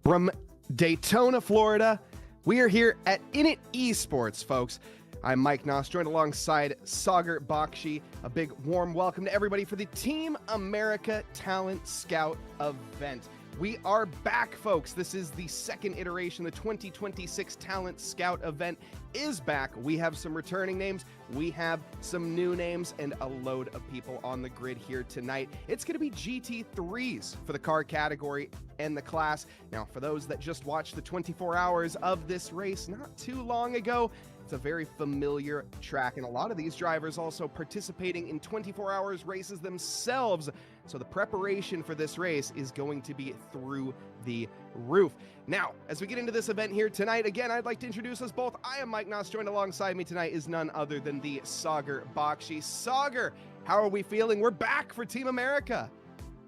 From Daytona, Florida, we are here at Init Esports, folks. I'm Mike Noss, joined alongside Sagar Bakshi. A big warm welcome to everybody for the Team America Talent Scout event. We are back, folks. This is the second iteration. The 2026 Talent Scout event is back. We have some returning names. We have some new names and a load of people on the grid here tonight. It's going to be GT3s for the car category and the class. Now, for those that just watched the 24 hours of this race not too long ago, it's a very familiar track, and a lot of these drivers also participating in 24 hours races themselves. So the preparation for this race is going to be through the roof. Now, as we get into this event here tonight, again, I'd like to introduce us both. I am Mike Noss. Joined alongside me tonight is none other than the Sagar Bakshi. Sagar, how are we feeling? We're back for Team America.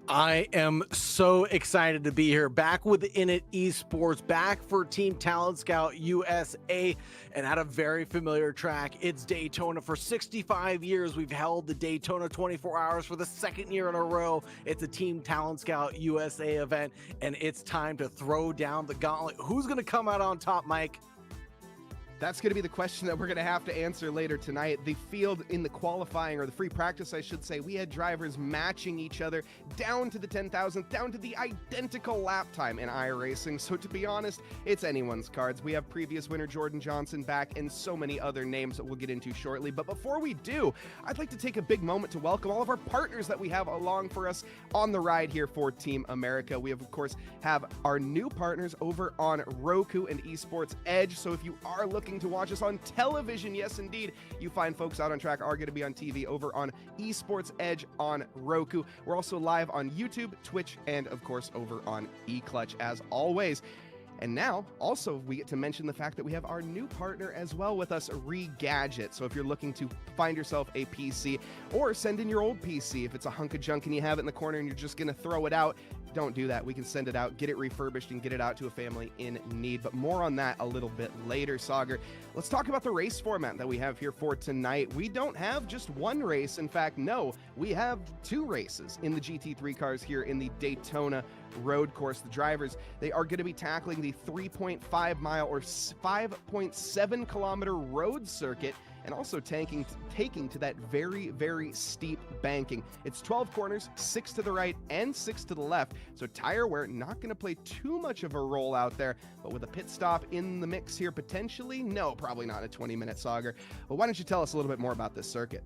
I am so excited to be here, back with Init Esports, back for Team Talent Scout USA, and at a very familiar track. It's Daytona. For 65 years, we've held the Daytona 24 hours for the second year in a row. It's a Team Talent Scout USA event, and it's time to throw down the gauntlet. Who's going to come out on top, Mike? That's going to be the question that we're going to have to answer later tonight. The field in the qualifying, or the free practice, I should say, we had drivers matching each other down to the 10,000th, down to the identical lap time in iRacing. So to be honest, it's anyone's cards. We have previous winner Jordan Johnson back and so many other names that we'll get into shortly. But before we do, I'd like to take a big moment to welcome all of our partners that we have along for us on the ride here for Team America. We of course, have our new partners over on Roku and Esports Edge. So if you are looking to watch us on television, yes indeed, you find folks out on track are going to be on TV over on Esports Edge on Roku. We're also live on YouTube, Twitch, and of course over on eClutch as always. And now, also, we get to mention the fact that we have our new partner as well with us, Regadget. So if you're looking to find yourself a PC or send in your old PC, if it's a hunk of junk and you have it in the corner and you're just going to throw it out, don't do that. We can send it out, get it refurbished, and get it out to a family in need. But more on that a little bit later, Sagar. Let's talk about the race format that we have here for tonight. We don't have just one race. In fact, no, we have two races in the GT3 cars here in the Daytona road course. The drivers, they are going to be tackling the 3.5 mile or 5.7 kilometer road circuit, and also taking to that very, very steep banking. It's 12 corners, 6 to the right and 6 to the left. So tire wear not going to play too much of a role out there, but with a pit stop in the mix here potentially, no, probably not a 20-minute Sagar. But why don't you tell us a little bit more about this circuit?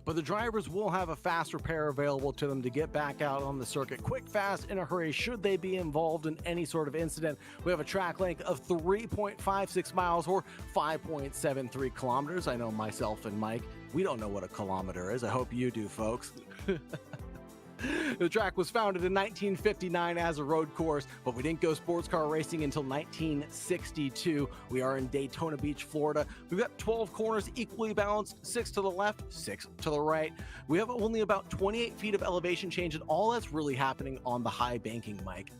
But the drivers will have a fast repair available to them to get back out on the circuit quick, fast, in a hurry should they be involved in any sort of incident. We have a track length of 3.56 miles or 5.73 kilometers. I know myself and Mike, we don't know what a kilometer is. I hope you do, folks. The track was founded in 1959 as a road course, but we didn't go sports car racing until 1962. We are in Daytona Beach, Florida. We've got 12 corners equally balanced, 6 to the left, 6 to the right. We have only about 28 feet of elevation change, and all that's really happening on the high banking, Mike.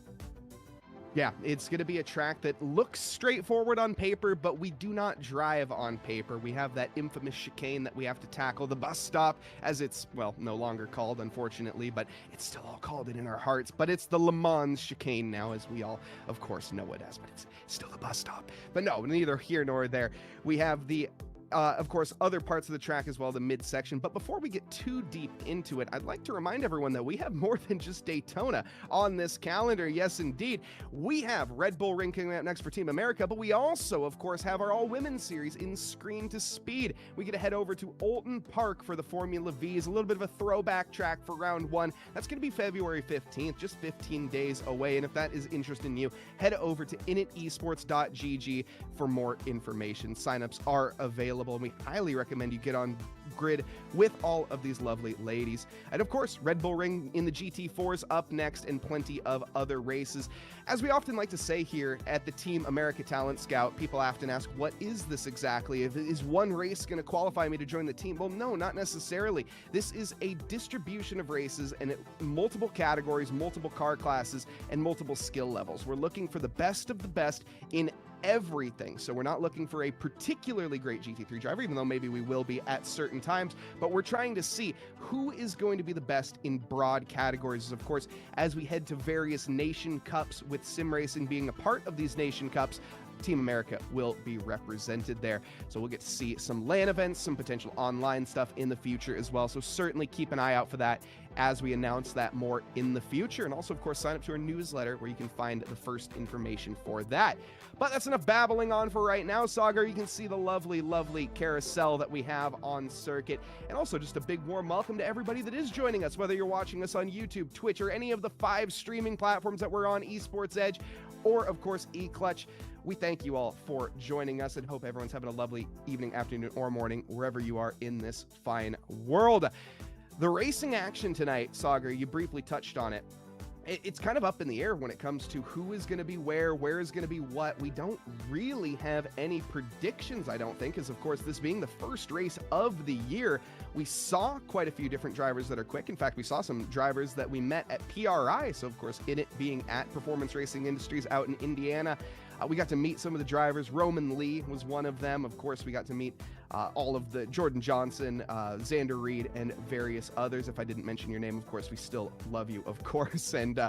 Yeah, it's going to be a track that looks straightforward on paper, but we do not drive on paper. We have that infamous chicane that we have to tackle, the bus stop, as it's, well, no longer called, unfortunately, but it's still all called it in our hearts. But it's the Le Mans chicane now, as we all, of course, know it as, but it's still the bus stop. But no, neither here nor there. We have the of course, other parts of the track as well, the midsection. But before we get too deep into it, I'd like to remind everyone that we have more than just Daytona on this calendar. Yes, indeed. We have Red Bull Ring coming up next for Team America, but we also, of course, have our all-women's series in Screen to Speed. We get to head over to Alton Park for the Formula V's, a little bit of a throwback track for round one. That's going to be February 15th, just 15 days away. And if that is interesting to you, head over to initesports.gg for more information. Signups are available, and we highly recommend you get on grid with all of these lovely ladies. And of course, Red Bull Ring in the GT4s up next, and plenty of other races. As we often like to say here at the Team America Talent Scout, people often ask, what is this exactly? Is one race going to qualify me to join the team? Well, no, not necessarily. This is a distribution of races and multiple categories, multiple car classes, and multiple skill levels. We're looking for the best of the best in everything. So we're not looking for a particularly great GT3 driver, even though maybe we will be at certain times, but we're trying to see who is going to be the best in broad categories. Of course, as we head to various Nation Cups, with sim racing being a part of these Nation Cups, Team America will be represented there. So we'll get to see some LAN events, some potential online stuff in the future as well. So certainly keep an eye out for that as we announce that more in the future. And also, of course, sign up to our newsletter where you can find the first information for that. But that's enough babbling on for right now, Sagar. You can see the lovely, lovely carousel that we have on circuit. And also just a big warm welcome to everybody that is joining us, whether you're watching us on YouTube, Twitch, or any of the 5 streaming platforms that we're on, Esports Edge, or of course, eClutch. We thank you all for joining us and hope everyone's having a lovely evening, afternoon, or morning, wherever you are in this fine world. The racing action tonight, Sagar, you briefly touched on it. It's kind of up in the air when it comes to who is going to be where is going to be what. We don't really have any predictions, I don't think, because of course this being the first race of the year, we saw quite a few different drivers that are quick. In fact, we saw some drivers that we met at PRI. So of course, in it being at Performance Racing Industries out in Indiana, we got to meet some of the drivers. Roman Lee was one of them. Of course, we got to meet all of the Jordan Johnson, Xander Reed, and various others. If I didn't mention your name, of course, we still love you, of course, and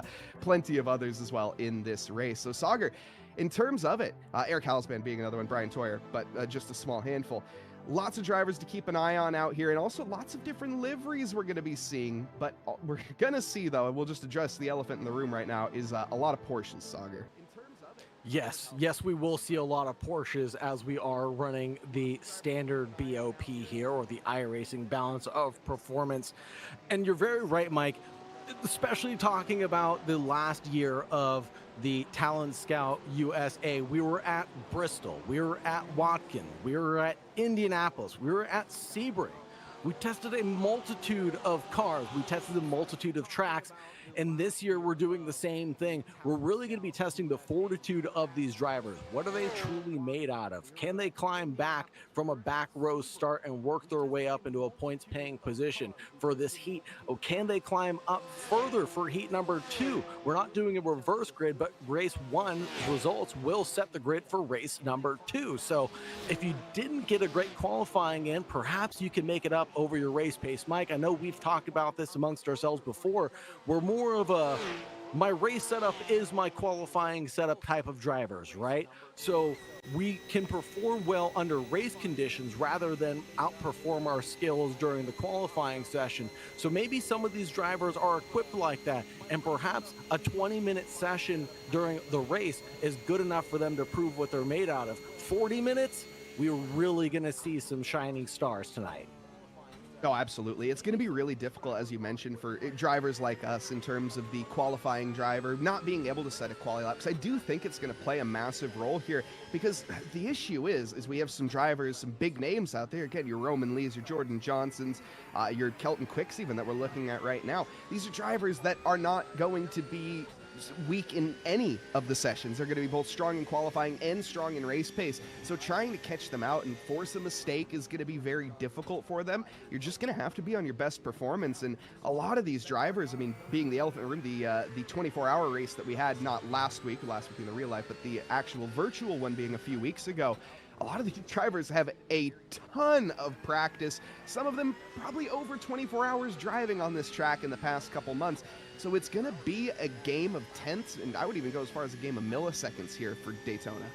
plenty of others as well in this race. So Sagar, in terms of it, Eric Halsband being another one, Brian Toyer, but just a small handful. Lots of drivers to keep an eye on out here, and also lots of different liveries we're going to be seeing. But we're going to see, though, and we'll just address the elephant in the room right now, is a lot of Porsches, Sagar. Yes, we will see a lot of Porsches as we are running the standard BOP here, or the iRacing balance of performance. And you're very right, Mike, especially talking about the last year of the Talent Scout USA. We were at Bristol, we were at Watkins, we were at Indianapolis, we were at Sebring. We tested a multitude of cars, we tested a multitude of tracks, and this year we're doing the same thing. We're really going to be testing the fortitude of these drivers. What are they truly made out of? Can they climb back from a back row start and work their way up into a points paying position for this heat? Or can they climb up further for heat number 2? We're not doing a reverse grid, but race 1 results will set the grid for race number 2. So if you didn't get a great qualifying in, perhaps you can make it up over your race pace. Mike, I know we've talked about this amongst ourselves before. We're more of a my race setup is my qualifying setup type of drivers, right? So we can perform well under race conditions rather than outperform our skills during the qualifying session. So maybe some of these drivers are equipped like that, and perhaps a 20-minute session during the race is good enough for them to prove what they're made out of. 40 minutes, we're really going to see some shining stars tonight. Oh, absolutely. It's going to be really difficult, as you mentioned, for drivers like us in terms of the qualifying driver not being able to set a quali lap. Because I do think it's going to play a massive role here, because the issue is we have some drivers, some big names out there. Again, your Roman Lees, your Jordan Johnsons, your Kelton Quicks even that we're looking at right now. These are drivers that are not going to be weak in any of the sessions. They're going to be both strong in qualifying and strong in race pace. So trying to catch them out and force a mistake is going to be very difficult for them. You're just going to have to be on your best performance. And a lot of these drivers, I mean, being the elephant room, the 24-hour race that we had, not last week being the real life, but the actual virtual one being a few weeks ago, a lot of these drivers have a ton of practice, some of them probably over 24 hours driving on this track in the past couple months. So it's going to be a game of tenths, and I would even go as far as a game of milliseconds here for Daytona.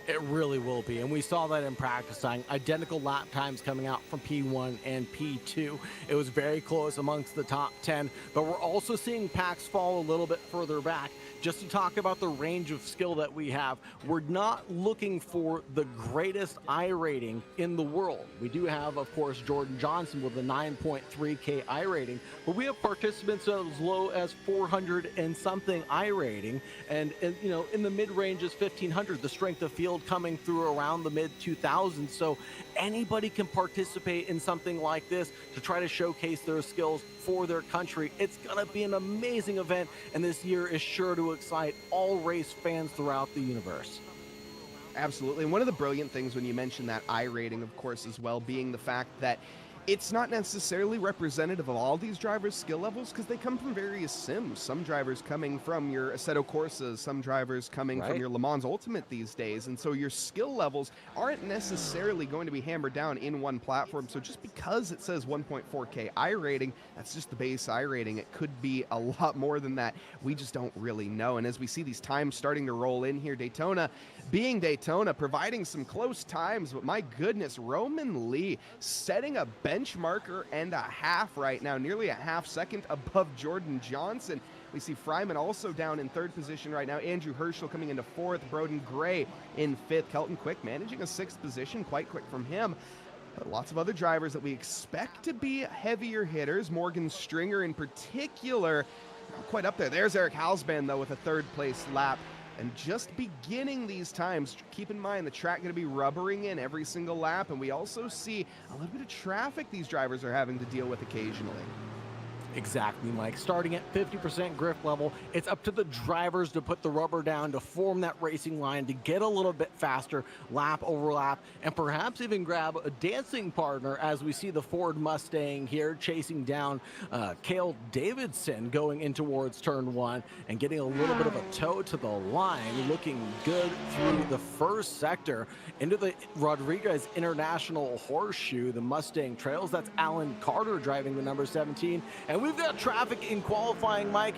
It really will be, and we saw that in practice time. Identical lap times coming out from P1 and P2. It was very close amongst the top 10, but we're also seeing packs fall a little bit further back. Just to talk about the range of skill that we have, we're not looking for the greatest I rating in the world. We do have, of course, Jordan Johnson with a 9.3K I rating, but we have participants as low as 400 and something I rating, and you know, in the mid-range is 1500. The strength of field coming through around the mid-2000s. So anybody can participate in something like this to try to showcase their skills for their country. It's going to be an amazing event, and this year is sure to excite all race fans throughout the universe. Absolutely. And one of the brilliant things when you mention that I rating, of course, as well, being the fact that It's not necessarily representative of all these drivers' skill levels because they come from various sims. Some drivers coming from your Assetto Corsas, some drivers coming from your Le Mans Ultimate these days, and so your skill levels aren't necessarily going to be hammered down in one platform. So just because it says 1.4K iRating, that's just the base iRating. It could be a lot more than that. We just don't really know. And as we see these times starting to roll in here, Daytona being Daytona, providing some close times, but my goodness, Roman Lee setting a benchmarker and a half right now, nearly a half second above Jordan Johnson. We see Fryman also down in third position right now. Andrew Herschel coming into fourth. Broden Gray in fifth. Kelton Quick managing a sixth position, quite quick from him. But lots of other drivers that we expect to be heavier hitters. Morgan Stringer in particular, not quite up there. There's Eric Halsband, though, with a third place lap. And just beginning these times, keep in mind the track going to be rubbering in every single lap, and we also see a little bit of traffic these drivers are having to deal with occasionally. Exactly, Mike. Starting at 50% grip level, it's up to the drivers to put the rubber down, to form that racing line, to get a little bit faster, lap over lap, and perhaps even grab a dancing partner as we see the Ford Mustang here chasing down Cale Davidson going in towards turn one and getting a little bit of a toe to the line, looking good through the first sector into the Rodriguez International Horseshoe. The Mustang trails. That's Alan Carter driving the number 17. And we've got traffic in qualifying, Mike.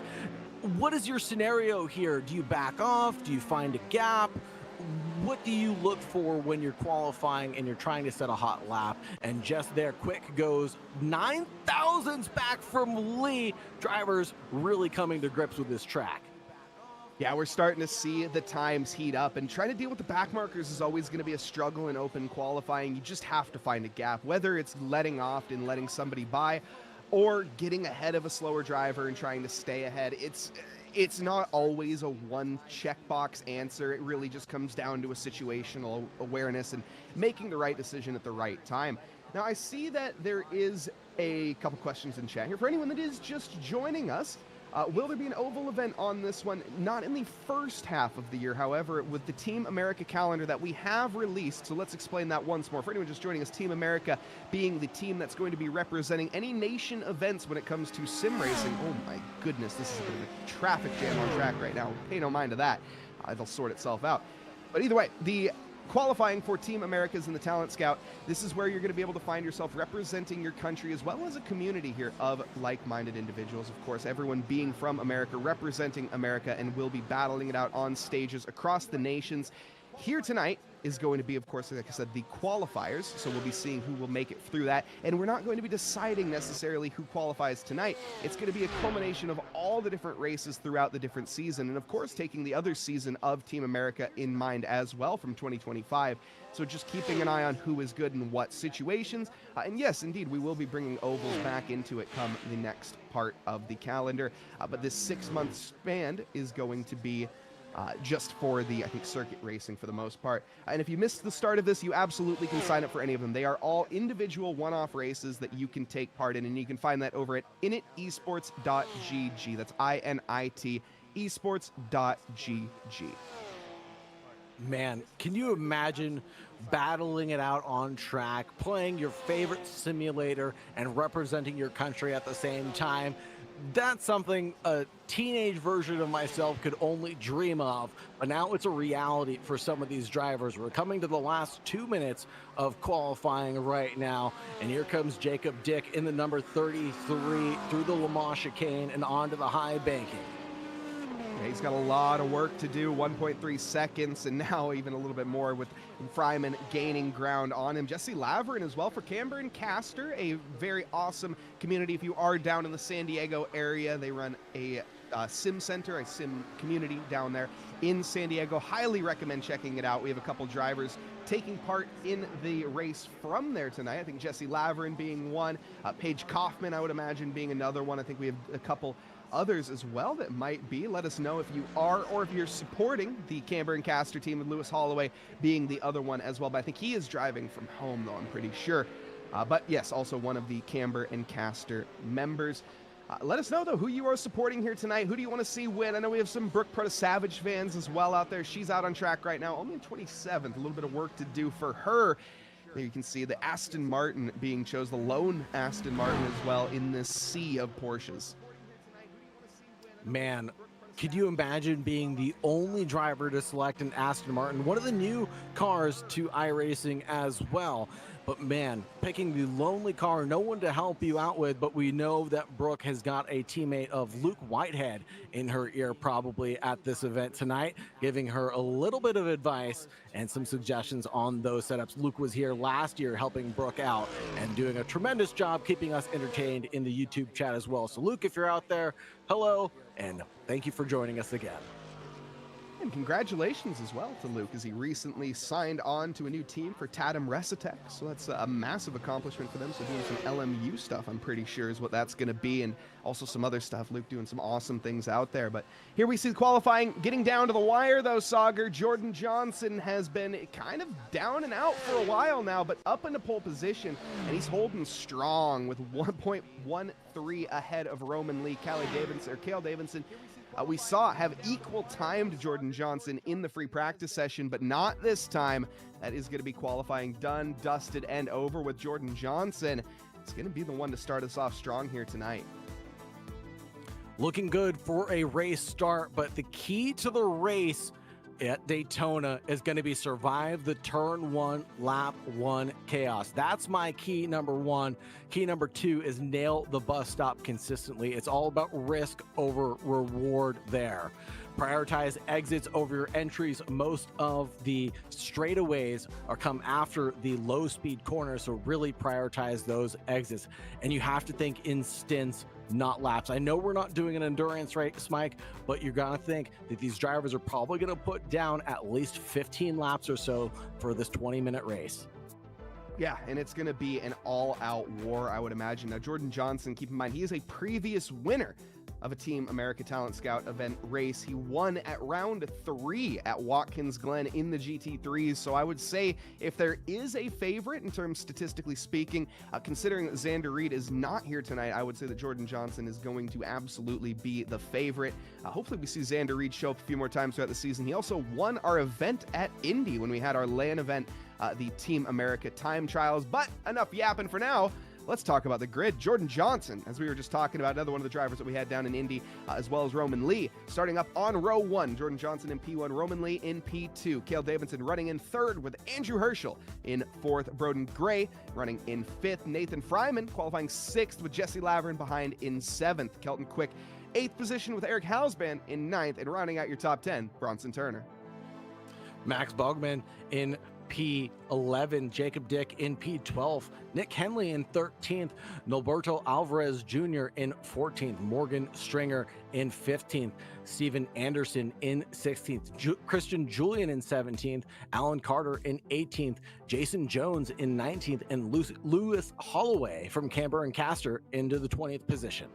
What is your scenario here? Do you back off? Do you find a gap? What do you look for when you're qualifying and you're trying to set a hot lap? And just there, Quick goes 9,000s back from Lee. Drivers really coming to grips with this track. Yeah, we're starting to see the times heat up, and trying to deal with the back markers is always going to be a struggle in open qualifying. You just have to find a gap, whether it's letting off and letting somebody by, or getting ahead of a slower driver and trying to stay ahead. It's not always a one checkbox answer. It really just comes down to a situational awareness and making the right decision at the right time. Now, I see that there is a couple questions in chat here. For anyone that is just joining us, will there be an oval event on this one? Not in the first half of the year, however, with the Team America calendar that we have released. So let's explain that once more. For anyone just joining us, Team America being the team that's going to be representing any nation events when it comes to sim racing. Oh my goodness, this is a traffic jam on track right now. Pay no mind to that. It'll sort itself out. But either way, the qualifying for Team Americas in the Talent Scout, this is where you're going to be able to find yourself representing your country as well as a community here of like-minded individuals. Of course, everyone being from America, representing America, and will be battling it out on stages across the nations. Here tonight is going to be, of course, like I said, the qualifiers, so we'll be seeing who will make it through that, and we're not going to be deciding necessarily who qualifies tonight. It's going to be a culmination of all the different races throughout the different season, and of course taking the other season of Team America in mind as well from 2025, so just keeping an eye on who is good in what situations, and yes, indeed, we will be bringing ovals back into it come the next part of the calendar, but this 6-month span is going to be just for the, I think, circuit racing for the most part. And if you missed the start of this, you absolutely can sign up for any of them. They are all individual one-off races that you can take part in, and you can find that over at initesports.gg. That's INIT, esports.gg. Man, can you imagine battling it out on track, playing your favorite simulator, and representing your country at the same time? That's something a teenage version of myself could only dream of, but now it's a reality for some of these drivers. We're coming to the last 2 minutes of qualifying right now, and here comes Jacob Dick in the number 33 through the Le Mans chicane and onto the high banking. Yeah, he's got a lot of work to do, 1.3 seconds, and now even a little bit more with Fryman gaining ground on him. Jesse Laverin as well for Camber and Castor, a very awesome community. If you are down in the San Diego area, they run a sim center, a sim community down there in San Diego. Highly recommend checking it out. We have a couple drivers taking part in the race from there tonight. I think Jesse Laverin being one, Paige Kaufman, I would imagine, being another one. I think we have a couple others as well that might be. Let us know if you are, or if you're supporting the Camber and Castor team, with Lewis Holloway being the other one as well. But I think he is driving from home, though, I'm pretty sure. But yes, also one of the Camber and Castor members. Let us know, though, who you are supporting here tonight. Who do you want to see win? I know we have some Brooke Proto Savage fans as well out there. She's out on track right now, only in 27th. A little bit of work to do for her. There you can see the Aston Martin being chosen, the lone Aston Martin as well in this sea of Porsches. Man, could you imagine being the only driver to select an Aston Martin, one of the new cars to iRacing as well? But man, picking the lonely car, no one to help you out with, but we know that Brooke has got a teammate of Luke Whitehead in her ear probably at this event tonight, giving her a little bit of advice and some suggestions on those setups. Luke was here last year helping Brooke out and doing a tremendous job keeping us entertained in the YouTube chat as well. So Luke, if you're out there, hello, and thank you for joining us again. And congratulations as well to Luke, as he recently signed on to a new team for Tatum Recitech. So that's a massive accomplishment for them. So doing some LMU stuff, I'm pretty sure, is what that's going to be. And also some other stuff. Luke doing some awesome things out there. But here we see the qualifying getting down to the wire, though, Sauger. Jordan Johnson has been kind of down and out for a while now, but up into pole position. And he's holding strong with 1.13 ahead of Roman Lee. Cale Davidson. We saw have equal time to Jordan Johnson in the free practice session, but not this time. That is going to be qualifying done, dusted, and over with Jordan Johnson. It's going to be the one to start us off strong here tonight. Looking good for a race start, but the key to the race at Daytona is going to be survive the turn one, lap one chaos. That's my key number one. Key number two is nail the bus stop consistently. It's all about risk over reward there. Prioritize exits over your entries. Most of the straightaways are come after the low speed corners, so really prioritize those exits. And you have to think in stints, not laps. I know we're not doing an endurance race, Mike, but you're gonna think that these drivers are probably gonna put down at least 15 laps or so for this 20-minute race. Yeah, and it's going to be an all-out war, I would imagine. Now, Jordan Johnson, keep in mind, he is a previous winner of a Team America Talent Scout event race. He won at round 3 at Watkins Glen in the GT3s. So I would say if there is a favorite in terms statistically speaking, considering that Xander Reed is not here tonight, I would say that Jordan Johnson is going to absolutely be the favorite. Hopefully we see Xander Reed show up a few more times throughout the season. He also won our event at Indy when we had our LAN event, the Team America Time Trials. But enough yapping for now. Let's talk about the grid. Jordan Johnson, as we were just talking about, another one of the drivers that we had down in Indy, as well as Roman Lee. Starting up on row 1, Jordan Johnson in P1, Roman Lee in P2. Cale Davidson running in 3rd with Andrew Herschel in 4th. Broden Gray running in 5th. Nathan Fryman qualifying 6th with Jesse Laverne behind in 7th. Kelton Quick 8th position with Eric Halsban in 9th. And rounding out your top 10, Bronson Turner. Max Bogman in P11, Jacob Dick in P12, Nick Henley in 13th, Norberto Alvarez Jr. in 14th, Morgan Stringer in 15th, Steven Anderson in 16th, Christian Julian in 17th, Alan Carter in 18th, Jason Jones in 19th, and Lewis Holloway from Camber and Castor into the 20th position.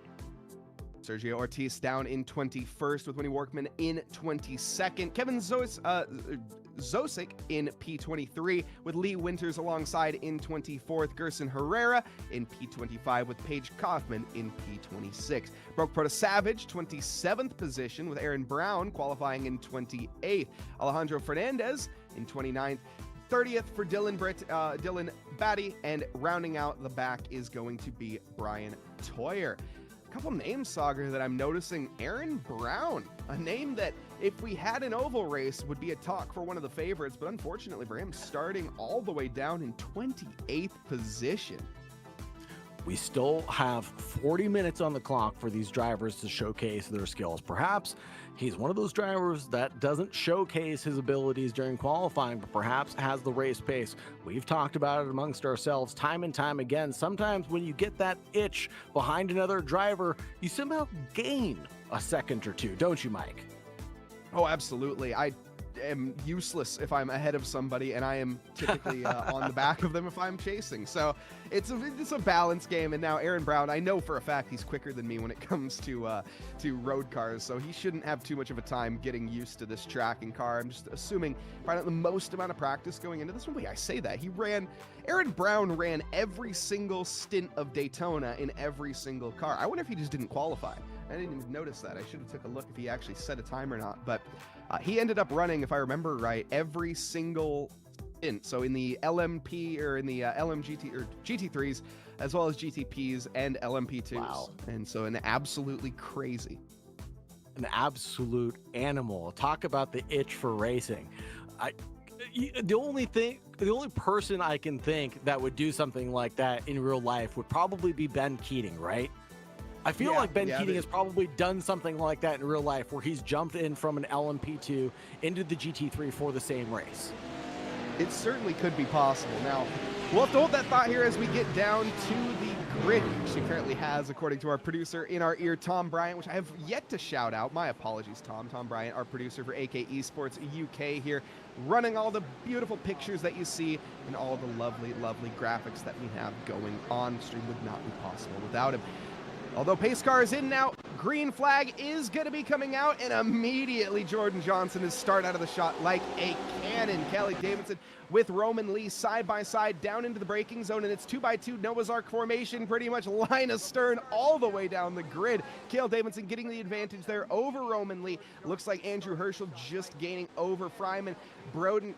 Sergio Ortiz down in 21st with Winnie Workman in 22nd. Kevin Zosik in P23 with Lee Winters alongside in 24th. Gerson Herrera in P25 with Paige Kaufman in P26. Broke Proto Savage 27th position with Aaron Brown qualifying in 28th. Alejandro Fernandez in 29th. 30th for Dylan Batty, and rounding out the back is going to be Brian Toyer. Couple names, Sauger, that I'm noticing. Aaron Brown, a name that if we had an oval race would be a talk for one of the favorites, but unfortunately for him, starting all the way down in 28th position. We still have 40 minutes on the clock for these drivers to showcase their skills. Perhaps he's one of those drivers that doesn't showcase his abilities during qualifying, but perhaps has the race pace. We've talked about it amongst ourselves time and time again. Sometimes when you get that itch behind another driver, you somehow gain a second or two, don't you, Mike? Oh, absolutely. I am useless if I'm ahead of somebody, and I am typically on the back of them if I'm chasing. So it's a balance game. And now Aaron Brown, I know for a fact he's quicker than me when it comes to road cars, so he shouldn't have too much of a time getting used to this track and car. I'm just assuming probably not the most amount of practice going into this one. Wait, I say that Aaron Brown ran every single stint of Daytona in every single car. I wonder if he just didn't qualify. I didn't even notice that. I should have took a look if he actually set a time or not. But he ended up running, if I remember right, every single So in the LMP or in the LMGT or GT3s, as well as GTPs and LMP2s. Wow. And so an absolutely crazy. An absolute animal. Talk about the itch for racing. The only person I can think that would do something like that in real life would probably be Ben Keating, right? I feel like Ben Keating has probably done something like that in real life, where he's jumped in from an LMP2 into the GT3 for the same race. It certainly could be possible. Now, we'll have to hold that thought here as we get down to the grid, which she currently has, according to our producer in our ear, Tom Bryant, which I have yet to shout out. My apologies, Tom. Tom Bryant, our producer for AK Esports UK here, running all the beautiful pictures that you see and all the lovely, lovely graphics that we have going on. Stream would not be possible without him. Although pace car is in now, green flag is going to be coming out, and immediately Jordan Johnson is start out of the shot like a cannon. Kelly Davidson with Roman Lee side by side down into the braking zone, and it's 2x2 Noah's Ark formation, pretty much line astern all the way down the grid. Cale Davidson getting the advantage there over Roman Lee. Looks like Andrew Herschel just gaining over Fryman. Broden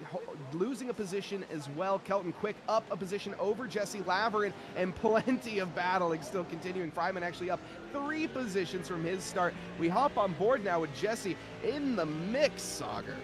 losing a position as well. Kelton Quick up a position over Jesse Laverin, and plenty of battling still continuing. Fryman actually up 3 positions from his start. We hop on board now with Jesse in the mix, Sauger.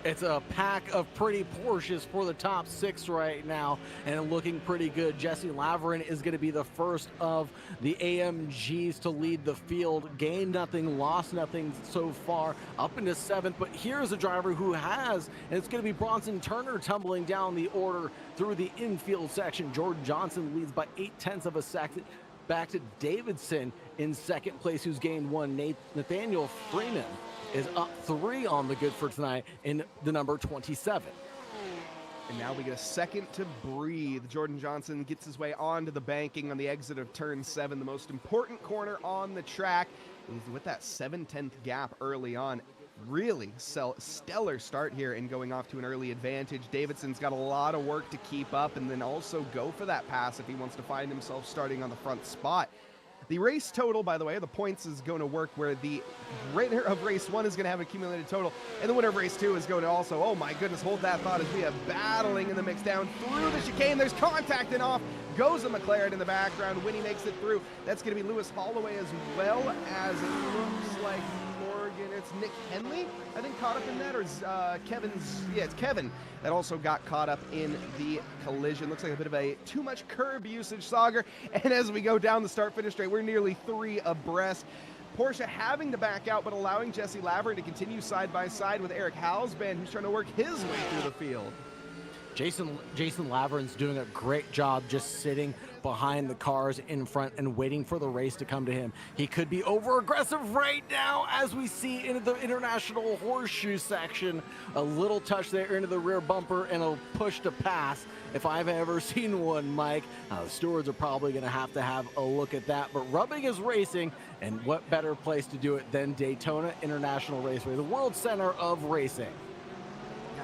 It's a pack of pretty Porsches for the top 6 right now, and looking pretty good. Jesse Laverin is going to be the first of the AMGs to lead the field. Gained nothing, lost nothing so far, up into 7th. But here's a driver who has, and it's going to be Bronson Turner tumbling down the order through the infield section. Jordan Johnson leads by 0.8 of a second. Back to Davidson in 2nd place, who's gained 1. Nathaniel Freeman is up 3 on the good for tonight in the number 27. And now we get a second to breathe. Jordan Johnson gets his way onto the banking on the exit of turn 7, the most important corner on the track. With that 7/10 gap early on, really stellar start here and going off to an early advantage. Davidson's got a lot of work to keep up and then also go for that pass if he wants to find himself starting on the front spot. The race total, by the way, the points is going to work where the winner of race 1 is going to have an accumulated total, and the winner of race 2 is going to also, oh my goodness, hold that thought as we have battling in the mix down through the chicane. There's contact and off goes a McLaren in the background. Winnie makes it through. That's going to be Lewis Holloway as well as it looks like it's Nick Henley, I think, caught up in that, or it's Kevin that also got caught up in the collision. Looks like a bit of a too much curb usage, Sauger, and as we go down the start-finish straight, we're nearly 3 abreast. Porsche having to back out, but allowing Jesse Laverin to continue side by side with Eric Halsband, who's trying to work his way through the field. Jason Laverin's doing a great job just sitting behind the cars in front and waiting for the race to come to him. He could be over aggressive right now, as we see into the international horseshoe section. A little touch there into the rear bumper and a push to pass, if I've ever seen one, Mike. The stewards are probably going to have a look at that, but rubbing is racing, and what better place to do it than Daytona International Raceway, the world center of racing.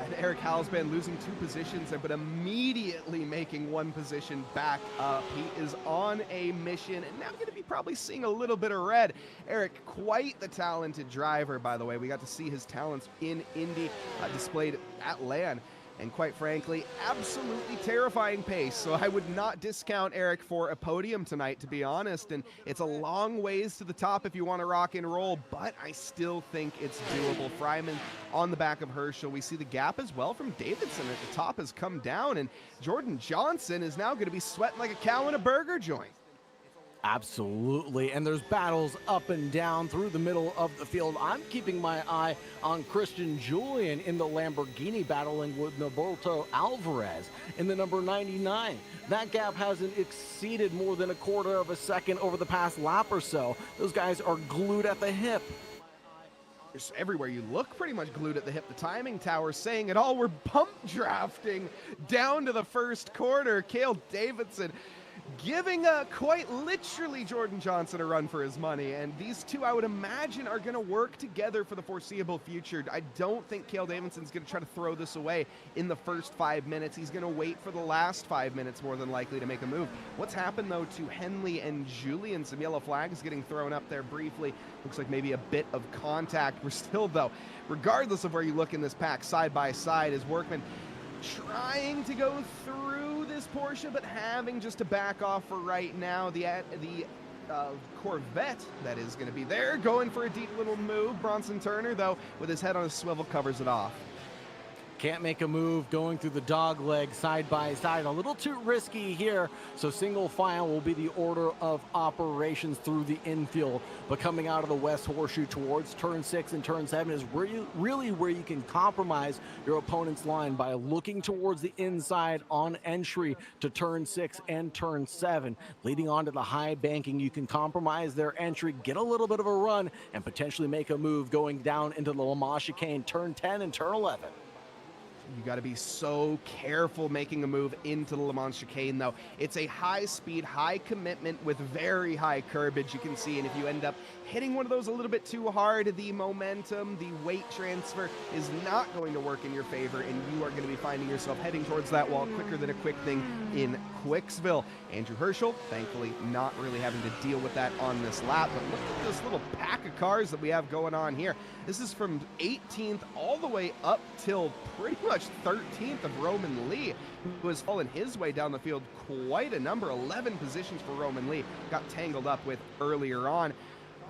And Eric Halsband losing 2 positions, but immediately making 1 position back up. He is on a mission, and now going to be probably seeing a little bit of red. Eric, quite the talented driver, by the way. We got to see his talents in Indy displayed at LAN. And quite frankly, absolutely terrifying pace. So I would not discount Eric for a podium tonight, to be honest. And it's a long ways to the top if you want to rock and roll, but I still think it's doable. Fryman on the back of Herschel. We see the gap as well from Davidson at the top has come down, and Jordan Johnson is now going to be sweating like a cow in a burger joint. Absolutely, and there's battles up and down through the middle of the field. I'm keeping my eye on Christian Julian in the Lamborghini, battling with Noboto Alvarez in the number 99. That gap hasn't exceeded more than 1/4 of a second over the past lap or so. Those guys are glued at the hip. Just everywhere you look, pretty much glued at the hip. The timing tower saying it all. We're pump drafting down to the first quarter. Cale Davidson giving quite literally Jordan Johnson a run for his money, and these two, I would imagine, are going to work together for the foreseeable future. I don't think Cale Davidson's going to try to throw this away in the first 5 minutes. He's going to wait for the last 5 minutes more than likely to make a move. What's happened though to Henley and Julian? Some yellow flags getting thrown up there briefly. Looks like maybe a bit of contact. We're still, though, regardless of where you look in this pack, side by side, is Workman trying to go through this Porsche, but having just to back off for right now. The Corvette that is going to be there, going for a deep little move. Bronson Turner, though, with his head on a swivel, covers it off. Can't make a move going through the dog leg side by side. A little too risky here. So single file will be the order of operations through the infield. But coming out of the West Horseshoe towards turn 6 and turn 7 is really where you can compromise your opponent's line by looking towards the inside on entry to turn 6 and turn 7. Leading on to the high banking, you can compromise their entry, get a little bit of a run, and potentially make a move going down into the Le Mans chicane, turn 10 and turn 11. You got to be so careful making a move into the Le Mans chicane, though. It's a high speed, high commitment with very high curbage, you can see. And if you end up hitting one of those a little bit too hard, the momentum, the weight transfer is not going to work in your favor, and you are going to be finding yourself heading towards that wall quicker than a quick thing in Quicksville. Andrew Herschel, thankfully, not really having to deal with that on this lap. But look at this little pack of cars that we have going on here. This is from 18th all the way up till pretty much 13th of Roman Lee, who has fallen his way down the field quite a number. 11 positions for Roman Lee, got tangled up with earlier on.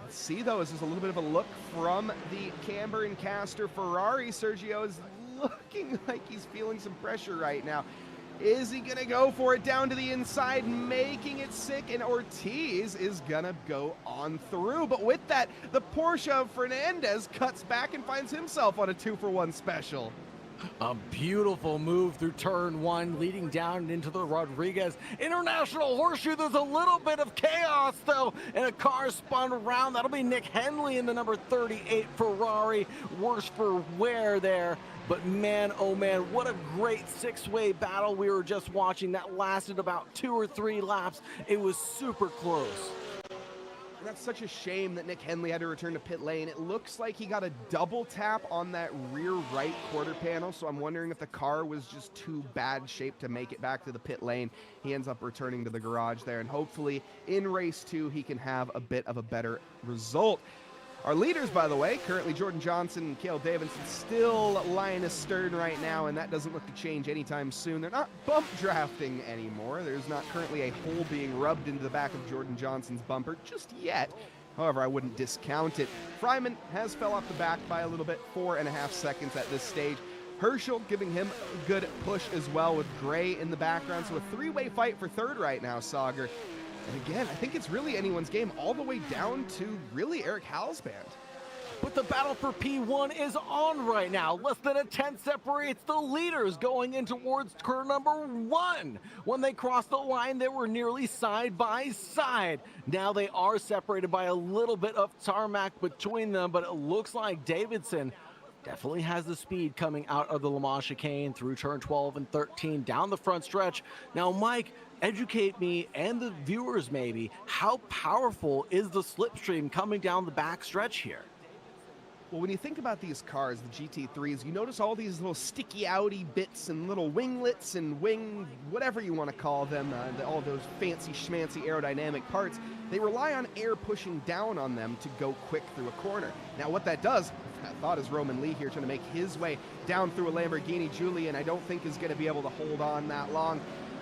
Let's see, though, is just a little bit of a look from the Camber and Caster Ferrari. Sergio is looking like he's feeling some pressure right now. Is he going to go for it down to the inside, making it sick? And Ortiz is going to go on through. But with that, the Porsche of Fernandez cuts back and finds himself on a 2-for-1 special. A beautiful move through turn 1, leading down into the Rodriguez International Horseshoe. There's a little bit of chaos, though, and a car spun around. That'll be Nick Henley in the number 38 Ferrari. Worse for wear there. But man, oh man, what a great 6-way battle we were just watching. That lasted about 2 or 3 laps. It was super close. That's such a shame that Nick Henley had to return to pit lane. It looks like he got a double tap on that rear right quarter panel, so I'm wondering if the car was just too bad shape to make it back to the pit lane. He ends up returning to the garage there, and hopefully in race 2 he can have a bit of a better result. Our leaders, by the way, currently Jordan Johnson and Cale Davidson, still Linus Stern right now, and that doesn't look to change anytime soon. They're not bump drafting anymore. There's not currently a hole being rubbed into the back of Jordan Johnson's bumper just yet. However, I wouldn't discount it. Fryman has fell off the back by a little bit, 4.5 seconds at this stage. Herschel giving him a good push as well with Gray in the background. So a 3-way fight for third right now, Sauger. And again, I think it's really anyone's game all the way down to really Eric Howell's band. But the battle for P1 is on right now. Less than a tenth separates the leaders going in towards turn number 1. When they crossed the line, they were nearly side by side. Now they are separated by a little bit of tarmac between them, but it looks like Davidson definitely has the speed coming out of the Le Mans chicane through turn 12 and 13 down the front stretch. Now, Mike, educate me and the viewers maybe, how powerful is the slipstream coming down the back stretch here? Well, when you think about these cars, the GT3s, you notice all these little sticky outy bits and little winglets and wing, whatever you want to call them, all those fancy schmancy aerodynamic parts. They rely on air pushing down on them to go quick through a corner. Now, what that does, I thought is Roman Lee here trying to make his way down through a Lamborghini Julian. I don't think is going to be able to hold on that long.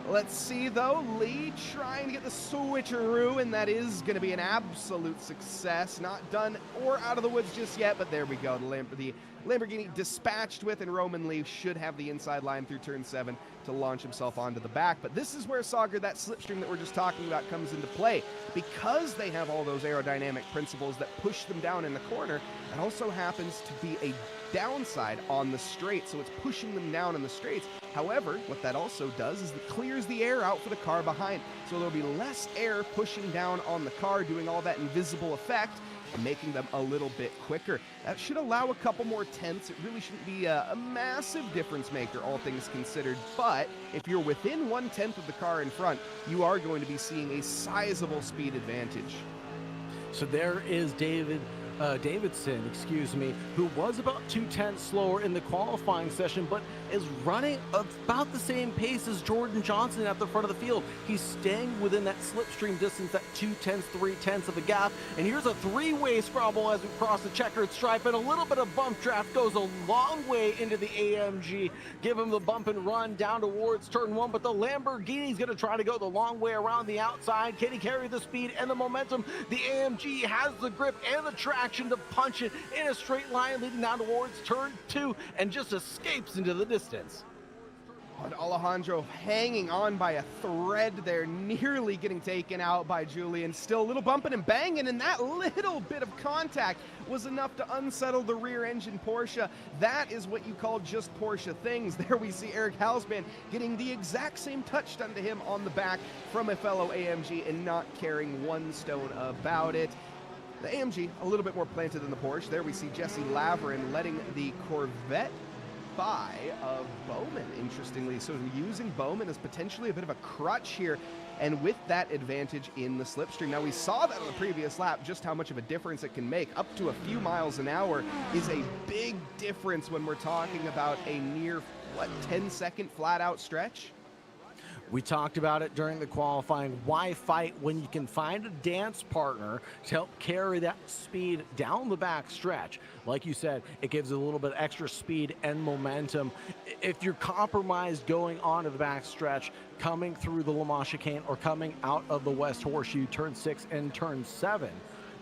Let's see, though, Lee trying to get the switcheroo, and that is going to be an absolute success. Not done or out of the woods just yet, but there we go. The Lamborghini dispatched with, and Roman Lee should have the inside line through turn 7 to launch himself onto the back. But this is where, Sauger, that slipstream that we're just talking about comes into play. Because they have all those aerodynamic principles that push them down in the corner, it also happens to be a downside on the straight, so it's pushing them down in the straights. However, what that also does is it clears the air out for the car behind, so there'll be less air pushing down on the car, doing all that invisible effect and making them a little bit quicker. That should allow a couple more tenths. It really shouldn't be a massive difference maker, all things considered, but if you're within 1/10 of the car in front, you are going to be seeing a sizable speed advantage. So there is David Davidson, excuse me, who was about 2/10 slower in the qualifying session, but is running about the same pace as Jordan Johnson at the front of the field. He's staying within that slipstream distance, that 2/10, 3/10 of a gap. And here's a three-way scrabble as we cross the checkered stripe, and a little bit of bump draft goes a long way into the AMG. Give him the bump and run down towards turn one, but the Lamborghini's going to try to go the long way around the outside. Can he carry the speed and the momentum? The AMG has the grip and the traction to punch it in a straight line leading down towards turn two, and just escapes into the distance. And Alejandro hanging on by a thread there, nearly getting taken out by Julian. Still a little bumping and banging, and that little bit of contact was enough to unsettle the rear engine Porsche. That is what you call just Porsche things. There we see Eric Halsban getting the exact same touch done to him on the back from a fellow AMG and not caring one stone about it. The AMG a little bit more planted than the Porsche. There we see Jesse Laverin letting the Corvette by of Bowman, interestingly. So using Bowman as potentially a bit of a crutch here, and with that advantage in the slipstream. Now, we saw that on the previous lap, just how much of a difference it can make. Up to a few miles an hour is a big difference when we're talking about a near, 10-second flat-out stretch? We talked about it during the qualifying. Why fight when you can find a dance partner to help carry that speed down the back stretch? Like you said, it gives it a little bit extra speed and momentum. If you're compromised going onto the back stretch, coming through the Le Mans chicane or coming out of the West Horseshoe, turn 6 and turn 7,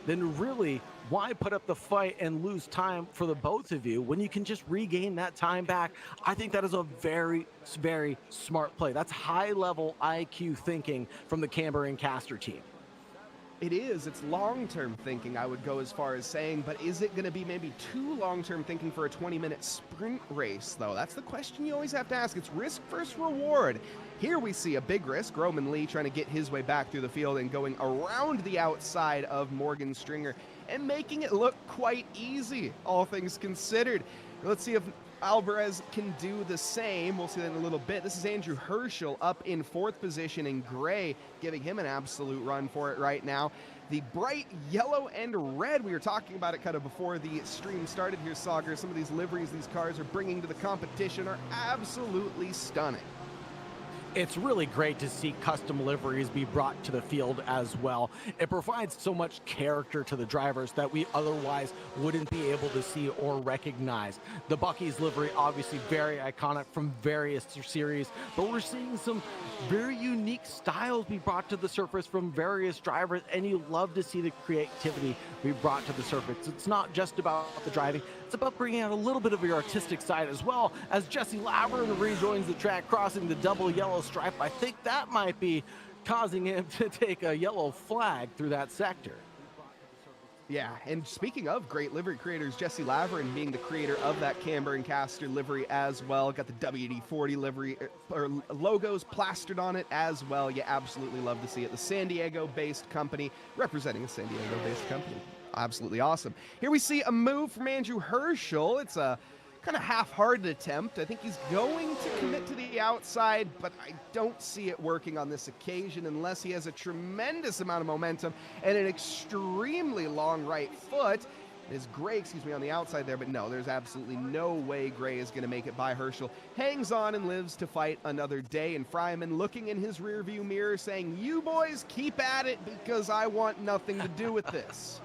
then really, why put up the fight and lose time for the both of you when you can just regain that time back? I think that is a very, very smart play. That's high-level IQ thinking from the Camber and Caster team. It is. It's long-term thinking, I would go as far as saying, but is it going to be maybe too long-term thinking for a 20-minute sprint race, though? That's the question you always have to ask. It's risk versus reward. Here we see a big risk. Roman Lee trying to get his way back through the field and going around the outside of Morgan Stringer and making it look quite easy, all things considered. Let's see if Alvarez can do the same. We'll see that in a little bit. This is Andrew Herschel up in fourth position in gray, giving him an absolute run for it right now. The bright yellow and red, we were talking about it kind of before the stream started here, Sauger. Some of these liveries these cars are bringing to the competition are absolutely stunning. It's really great to see custom liveries be brought to the field as well. It provides so much character to the drivers that we otherwise wouldn't be able to see or recognize. The Buc-ee's livery, obviously very iconic from various series, but we're seeing some very unique styles be brought to the surface from various drivers, and you love to see the creativity be brought to the surface. It's not just about the driving, it's about bringing out a little bit of your artistic side as well, as Jesse Laverin rejoins the track, crossing the double yellow stripe. I think that might be causing him to take a yellow flag through that sector. Yeah, and speaking of great livery creators, Jesse Laverin being the creator of that Camber and Caster livery as well. Got the WD-40 livery or logos plastered on it as well. You absolutely love to see it. The San Diego-based company representing a San Diego-based company. Absolutely awesome. Here we see a move from Andrew Herschel. It's a kind of half-hearted attempt. I think he's going to commit to the outside, but I don't see it working on this occasion unless he has a tremendous amount of momentum and an extremely long right foot. Is Gray, on the outside there, but no, there's absolutely no way Gray is going to make it by Herschel. Hangs on and lives to fight another day, and Fryman looking in his rearview mirror saying, "You boys keep at it because I want nothing to do with this."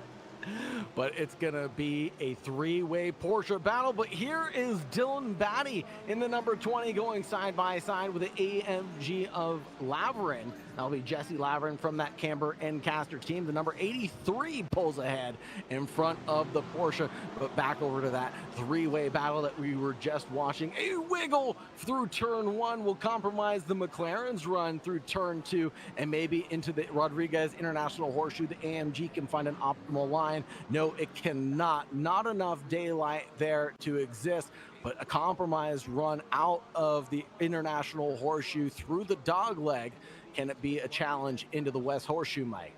But it's gonna be a three-way Porsche battle. But here is Dylan Batty in the number 20 going side by side with the AMG of Laverin. That'll be Jesse Laverin from that Camber and Caster team. The number 83 pulls ahead in front of the Porsche. But back over to that three-way battle that we were just watching. A wiggle through turn 1 will compromise the McLaren's run through turn 2, and maybe into the Rodriguez International Horseshoe. The AMG can find an optimal line. No, it cannot. Not enough daylight there to exist. But a compromised run out of the International Horseshoe through the dog leg. Can it be a challenge into the West Horseshoe, Mike?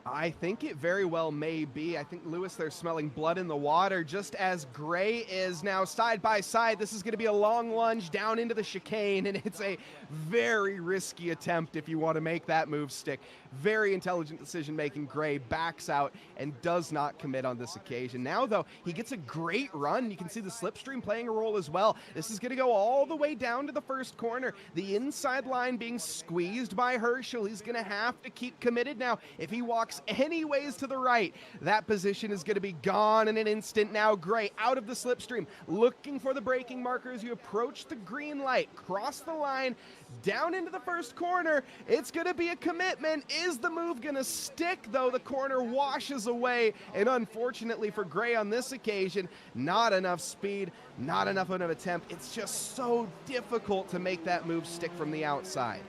I think it very well may be. I think, Lewis, they're smelling blood in the water, just as Gray is now side by side. This is going to be a long lunge down into the chicane, and it's a very risky attempt if you want to make that move stick. Very intelligent decision making. Gray backs out and does not commit on this occasion. Now, though, he gets a great run. You can see the slipstream playing a role as well. This is going to go all the way down to the first corner. The inside line being squeezed by Herschel. He's going to have to keep committed now. If he walks any ways to the right, that position is going to be gone in an instant. Now, Gray out of the slipstream, looking for the braking marker as you approach the green light. Cross the line, down into the first corner. It's going to be a commitment. Is the move going to stick, though? The corner washes away, and unfortunately for Gray on this occasion, not enough speed, not enough of an attempt. It's just so difficult to make that move stick from the outside.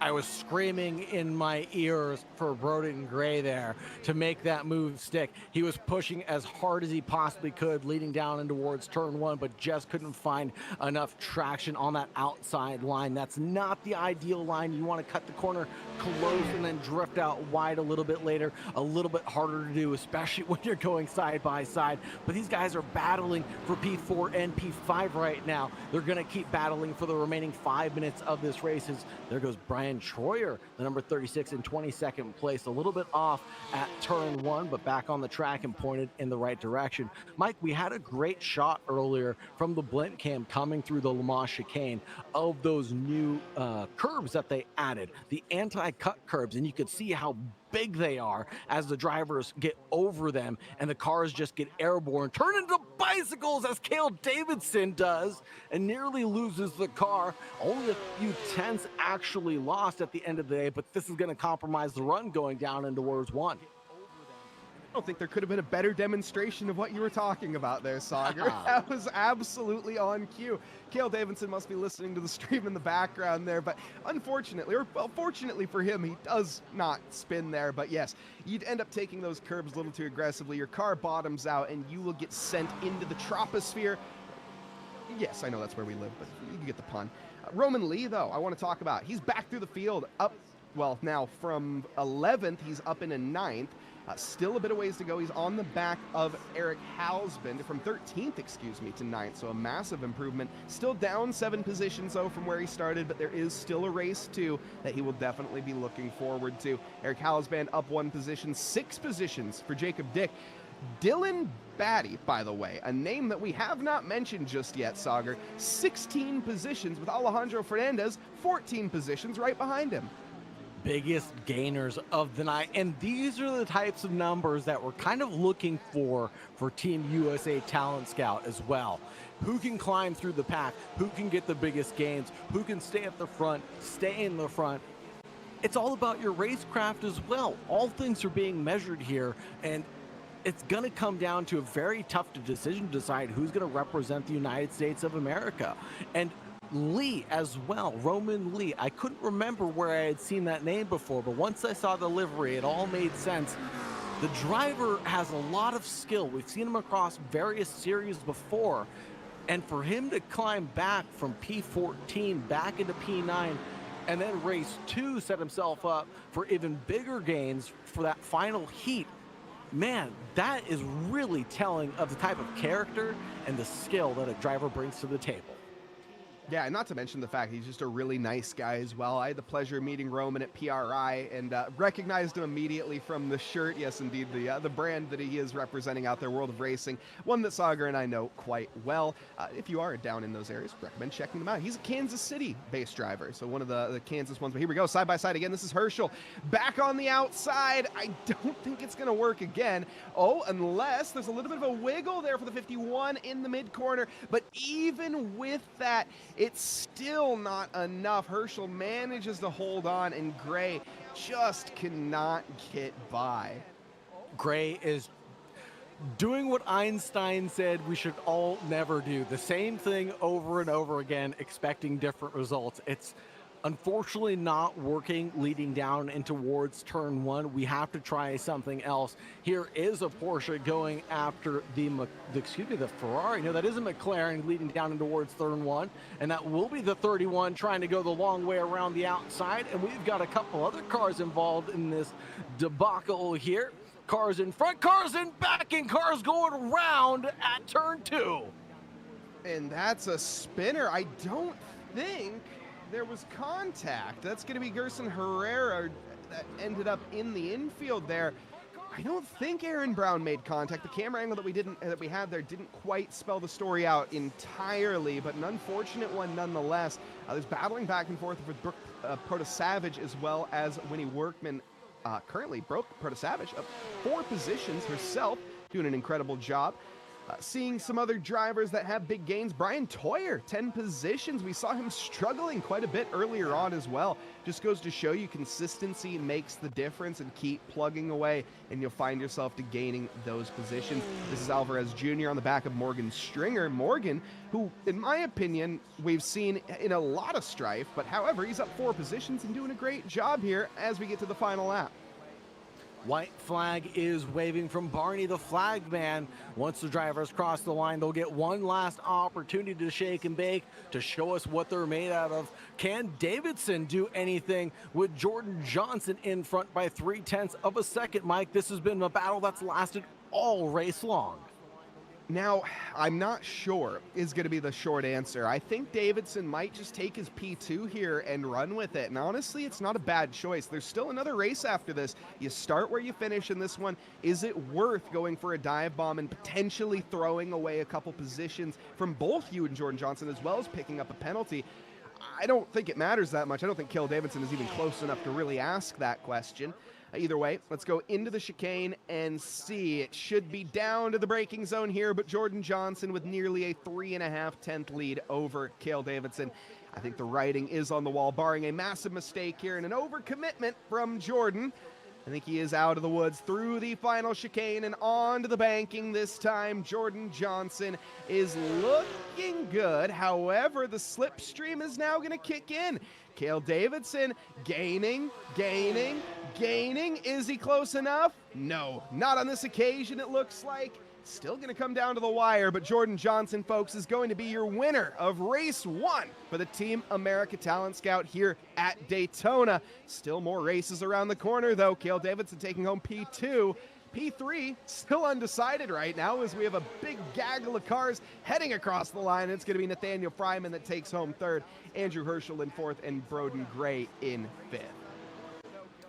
I was screaming in my ears for Broden Gray there to make that move stick. He was pushing as hard as he possibly could, leading down and towards turn one, but just couldn't find enough traction on that outside line. That's not the ideal line. You want to cut the corner close and then drift out wide a little bit later. A little bit harder to do, especially when you're going side by side. But these guys are battling for P4 and P5 right now. They're going to keep battling for the remaining 5 minutes of this race. There goes Brian Troyer, the number 36 in 22nd place, a little bit off at turn one, but back on the track and pointed in the right direction. Mike, we had a great shot earlier from the blink cam coming through the Le Mans chicane of those new curbs that they added, the anti-cut curbs, and you could see how big they are as the drivers get over them and the cars just get airborne, turn into bicycles as Cale Davidson does, and nearly loses the car. Only a few tenths actually lost at the end of the day, but this is going to compromise the run going down into Wars 1. I don't think there could have been a better demonstration of what you were talking about there, Sauger. That was absolutely on cue. Cale Davidson must be listening to the stream in the background there, but unfortunately, or well, fortunately for him, he does not spin there. But yes, you'd end up taking those curbs a little too aggressively. Your car bottoms out, and you will get sent into the troposphere. Yes, I know that's where we live, but you get the pun. Roman Lee, though, I want to talk about. He's back through the field, up, well, now from 11th, he's up in a 9th. Still a bit of ways to go. He's on the back of Eric Halsband from 13th, excuse me, to 9th, so a massive improvement. Still down 7 positions, though, from where he started, but there is still a race, too, that he will definitely be looking forward to. Eric Halsband up 1 position, 6 positions for Jacob Dick. Dylan Batty, by the way, a name that we have not mentioned just yet, Sauger, 16 positions with Alejandro Fernandez, 14 positions right behind him. Biggest gainers of the night, and these are the types of numbers that we're kind of looking for Team USA Talent Scout as well. Who can climb through the pack? Who can get the biggest gains? Who can stay at the front, stay in the front? It's all about your racecraft as well. All things are being measured here, and it's going to come down to a very tough decision to decide who's going to represent the United States of America. And Lee as well, Roman Lee. I couldn't remember where I had seen that name before, but once I saw the livery, it all made sense. The driver has a lot of skill. We've seen him across various series before, and for him to climb back from P14 back into P9 and then race 2, set himself up for even bigger gains for that final heat, man, that is really telling of the type of character and the skill that a driver brings to the table. Yeah, and not to mention the fact he's just a really nice guy as well. I had the pleasure of meeting Roman at PRI and recognized him immediately from the shirt. Yes, indeed, the brand that he is representing out there, World of Racing, one that Sauger and I know quite well. If you are down in those areas, recommend checking them out. He's a Kansas City-based driver, so one of the Kansas ones. But here we go, side by side again. This is Herschel back on the outside. I don't think it's going to work again. Oh, unless there's a little bit of a wiggle there for the 51 in the mid-corner. But even with that, it's still not enough. Herschel manages to hold on, and Gray just cannot get by. Gray is doing what Einstein said we should all never do. The same thing over and over again, expecting different results. It's unfortunately not working leading down and towards turn 1. We have to try something else. Here is a Porsche going after the Ferrari. No, that is a McLaren leading down and towards turn 1, and that will be the 31 trying to go the long way around the outside. And we've got a couple other cars involved in this debacle here. Cars in front, cars in back, and cars going around at turn 2. And that's a spinner. I don't think there was contact. That's going to be Gerson Herrera. that ended up in the infield there. I don't think Aaron Brown made contact. The camera angle that we had there didn't quite spell the story out entirely, but an unfortunate one nonetheless. There's battling back and forth with Brooke Protasavage as well as Winnie Workman. Currently, Brooke Protasavage up 4 positions herself, doing an incredible job. Seeing some other drivers that have big gains. Brian Toyer, 10 positions. We saw him struggling quite a bit earlier on as well. Just goes to show you consistency makes the difference, and keep plugging away and you'll find yourself to gaining those positions. This is Alvarez Jr. on the back of Morgan Stringer. Morgan, who in my opinion we've seen in a lot of strife, but however he's up 4 positions and doing a great job here as we get to the final lap. White flag is waving from Barney, the flag man. Once the drivers cross the line, they'll get one last opportunity to shake and bake, to show us what they're made out of. Can Davidson do anything with Jordan Johnson in front by 0.3 of a second? Mike, this has been a battle that's lasted all race long. Now, I'm not sure is going to be the short answer. I think Davidson might just take his P2 here and run with it. And honestly, it's not a bad choice. There's still another race after this. You start where you finish in this one. Is it worth going for a dive bomb and potentially throwing away a couple positions from both you and Jordan Johnson, as well as picking up a penalty? I don't think it matters that much. I don't think Cale Davidson is even close enough to really ask that question. Either way, let's go into the chicane and see. It should be down to the braking zone here, but Jordan Johnson with nearly a 3.5 lead over Cale Davidson. I think the writing is on the wall, barring a massive mistake here and an overcommitment from Jordan. I think he is out of the woods through the final chicane and onto the banking this time. Jordan Johnson is looking good. However, the slipstream is now going to kick in. Cale Davidson gaining. Is he close enough? No, not on this occasion, it looks like. Still going to come down to the wire, but Jordan Johnson, folks, is going to be your winner of race 1 for the Team America Talent Scout here at Daytona. Still more races around the corner, though. Cale Davidson taking home P2. P3 still undecided right now, as we have a big gaggle of cars heading across the line. It's going to be Nathaniel Fryman that takes home 3rd, Andrew Herschel in 4th, and Broden Gray in 5th.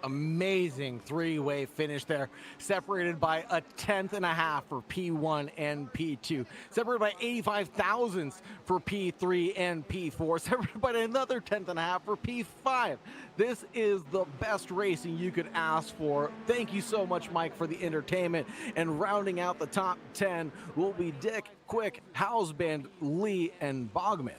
Amazing 3-way finish there, separated by a 10.5 for P1 and P2, separated by 85 thousandths for P3 and P4, separated by another 10.5 for P5. This is the best racing you could ask for. Thank you so much, Mike, for the entertainment. And rounding out the top 10 will be Dick, Quick, Houseband, Lee, and Bogman.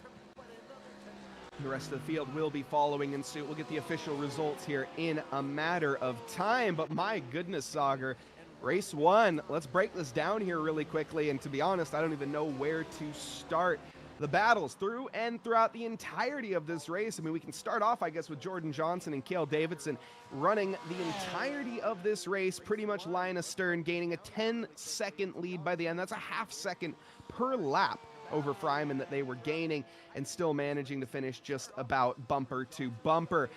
The rest of the field will be following in suit. We'll get the official results here in a matter of time. But my goodness, Sauger, race 1. Let's break this down here really quickly. And to be honest, I don't even know where to start. The battles through and throughout the entirety of this race. I mean, we can start off, I guess, with Jordan Johnson and Cale Davidson running the entirety of this race, pretty much line astern, gaining a 10-second lead by the end. That's a half second per lap over Fryman that they were gaining, and still managing to finish just about bumper to bumper.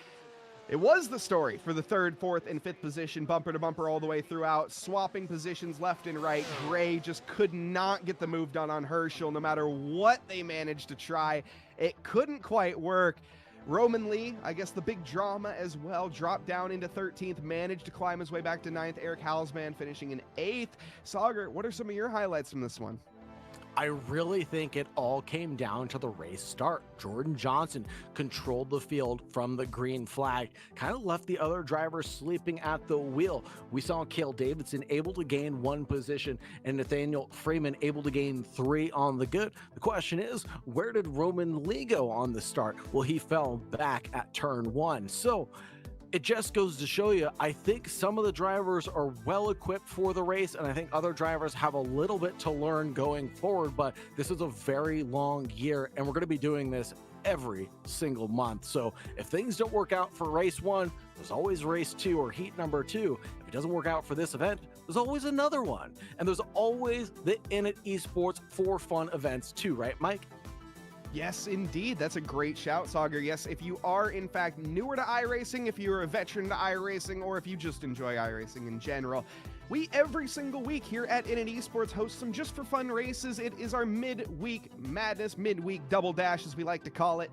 It was the story for the 3rd, 4th, and 5th position, bumper to bumper all the way throughout, swapping positions left and right. Gray just could not get the move done on Herschel. No matter what they managed to try, it couldn't quite work. Roman Lee, I guess the big drama as well, dropped down into 13th, managed to climb his way back to 9th. Eric Halsman finishing in 8th. Sauger, what are some of your highlights from this one? I really think it all came down to the race start. Jordan Johnson controlled the field from the green flag, kind of left the other drivers sleeping at the wheel. We saw Cale Davidson able to gain 1 position and Nathaniel Freeman able to gain 3 on the good. The question is, where did Roman Lee go on the start? Well, he fell back at turn 1. So it just goes to show you, I think some of the drivers are well equipped for the race, and I think other drivers have a little bit to learn going forward, but this is a very long year, and we're going to be doing this every single month. So if things don't work out for race 1, there's always race 2 or heat number 2. If it doesn't work out for this event, there's always another one. And there's always the Init Esports for fun events too, right, Mike? Yes, indeed. That's a great shout, Sauger. Yes, if you are, in fact, newer to iRacing, if you're a veteran to iRacing, or if you just enjoy iRacing in general, we every single week here at Init Esports host some just for fun races. It is our midweek madness, midweek double dash, as we like to call it.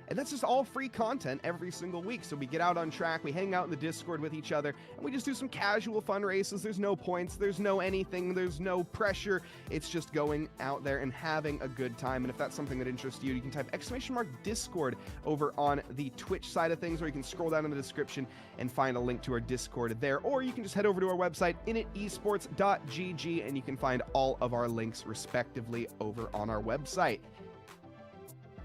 And that's just all free content every single week. So we get out on track, we hang out in the Discord with each other, and we just do some casual fun races. There's no points, there's no anything, there's no pressure. It's just going out there and having a good time. And if that's something that interests you, you can type !Discord over on the Twitch side of things, or you can scroll down in the description and find a link to our Discord there. Or you can just head over to our website, initesports.gg, and you can find all of our links respectively over on our website.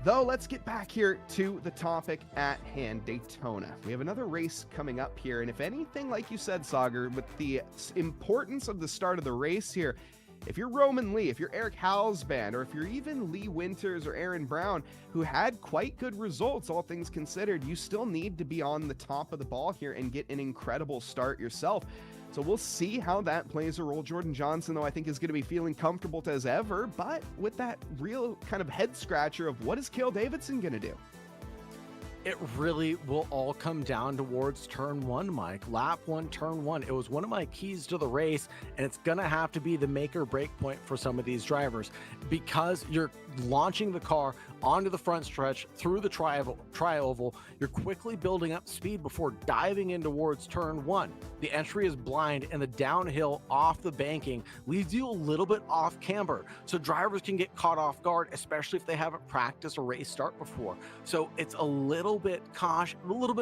Though, let's get back here to the topic at hand, Daytona. We have another race coming up here, and if anything, like you said, Sagar, with the importance of the start of the race here, if you're Roman Lee, if you're Eric Halsband, or if you're even Lee Winters or Aaron Brown, who had quite good results, all things considered, you still need to be on the top of the ball here and get an incredible start yourself. So we'll see how that plays a role. Jordan Johnson, though, I think is going to be feeling comfortable as ever, but with that real kind of head scratcher of what is Cale Davidson going to do? It really will all come down towards turn one, Mike. Lap one, turn one. It was one of my keys to the race, and it's going to have to be the make or break point for some of these drivers, because you're launching the car onto the front stretch through the tri-oval. You're quickly building up speed before diving in towards turn one. The entry is blind, and the downhill off the banking leaves you a little bit off camber. So drivers can get caught off guard, especially if they haven't practiced a race start before. So it's a little bit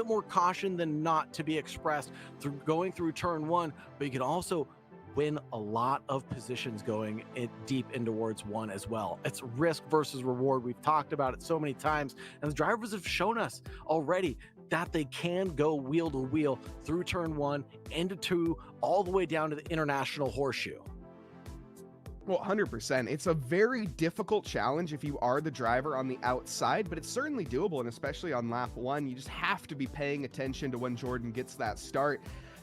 more caution than not to be expressed through going through turn one, but you can also win a lot of positions going deep in towards one as well. It's risk versus reward. We've talked about it so many times, and the drivers have shown us already that they can go wheel to wheel through turn one, into two, all the way down to the international horseshoe. Well, 100%. It's a very difficult challenge if you are the driver on the outside, but it's certainly doable, and especially on lap one, you just have to be paying attention to when Jordan gets that start.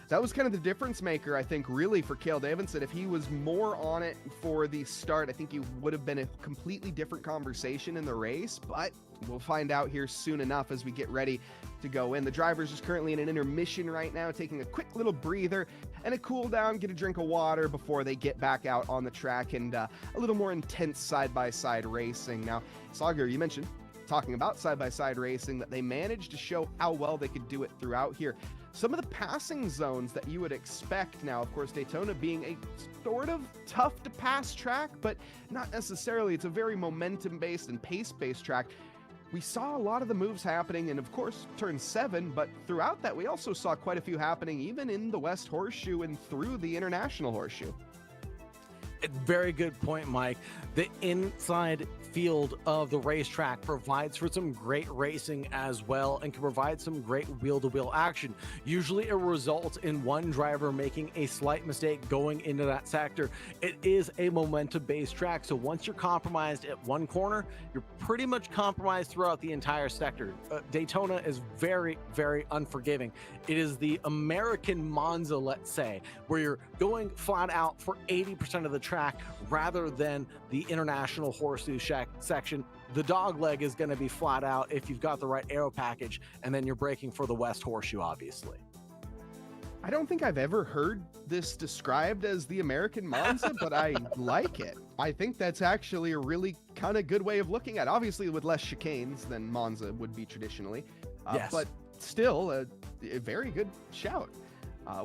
That was kind of the difference maker, I think, really, for Cale Davidson. If he was more on it for the start, I think he would have been a completely different conversation in the race, but we'll find out here soon enough as we get ready to go in. The driver's just currently in an intermission right now, taking a quick little breather and a cool down, get a drink of water before they get back out on the track and a little more intense side-by-side racing. Now, Sagar, you mentioned, talking about side-by-side racing, that they managed to show how well they could do it throughout here. Some of the passing zones that you would expect now, of course, Daytona being a sort of tough to pass track, but not necessarily. It's a very momentum-based and pace-based track. We saw a lot of the moves happening in, of course, turn 7, but throughout that, we also saw quite a few happening even in the West Horseshoe and through the International Horseshoe. Very good point, Mike. The inside field of the racetrack provides for some great racing as well, and can provide some great wheel-to-wheel action. Usually it results in one driver making a slight mistake going into that sector. It is a momentum-based track, so once you're compromised at one corner, you're pretty much compromised throughout the entire sector. Daytona is very, very unforgiving. It is the American Monza, let's say, where you're going flat out for 80% of the track rather than the international horseshoe section. The dog leg is going to be flat out if you've got the right aero package, and then you're braking for the West Horseshoe, obviously. I don't think I've ever heard this described as the American Monza, but I like it. I think that's actually a really kind of good way of looking at it. Obviously with less chicanes than Monza would be traditionally, Yes. but still a very good shout.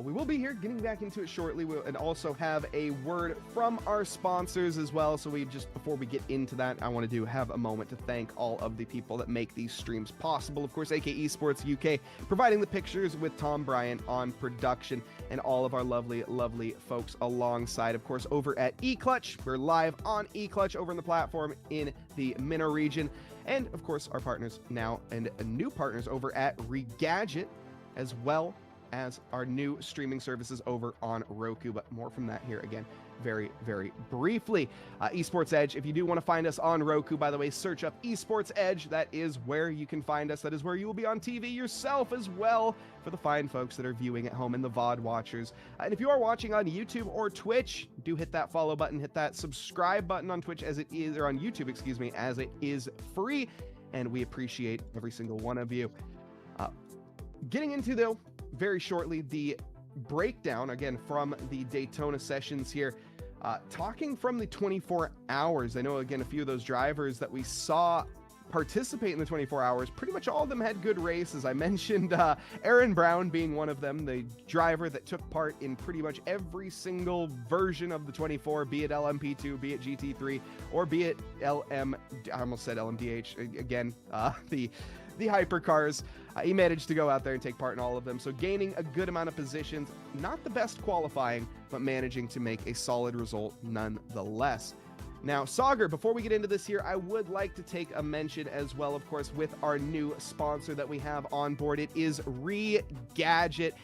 We will be here getting back into it shortly, and also have a word from our sponsors as well. So before we get into that, I want to have a moment to thank all of the people that make these streams possible. Of course, AK Esports UK, providing the pictures with Tom Bryant on production, and all of our lovely, lovely folks alongside. Of course, over at eClutch, we're live on eClutch over in the platform in the Minnow region. And of course, our partners now and new partners over at Regadget, as well as our new streaming services over on Roku, but more from that here again very, very briefly. Esports Edge, if you do want to find us on Roku, by the way, search up Esports Edge. That is where you can find us. That is where you will be on TV yourself as well, for the fine folks that are viewing at home and the VOD watchers. And if you are watching on YouTube or Twitch, do hit that follow button, hit that subscribe button on Twitch as it is, or on YouTube, excuse me, as it is free, and we appreciate every single one of you. Getting into, though, very shortly, the breakdown again from the Daytona sessions here, talking from the 24 hours. I know again a few of those drivers that we saw participate in the 24 hours, pretty much all of them had good races. I mentioned Aaron Brown being one of them, the driver that took part in pretty much every single version of the 24, be it LMP2, be it GT3, or be it I almost said LMDH again, the hypercars. He managed to go out there and take part in all of them, so gaining a good amount of positions. Not the best qualifying, but managing to make a solid result nonetheless. Now, Sauger, before we get into this here, I would like to take a mention as well, of course, with our new sponsor that we have on board. It is Regadget.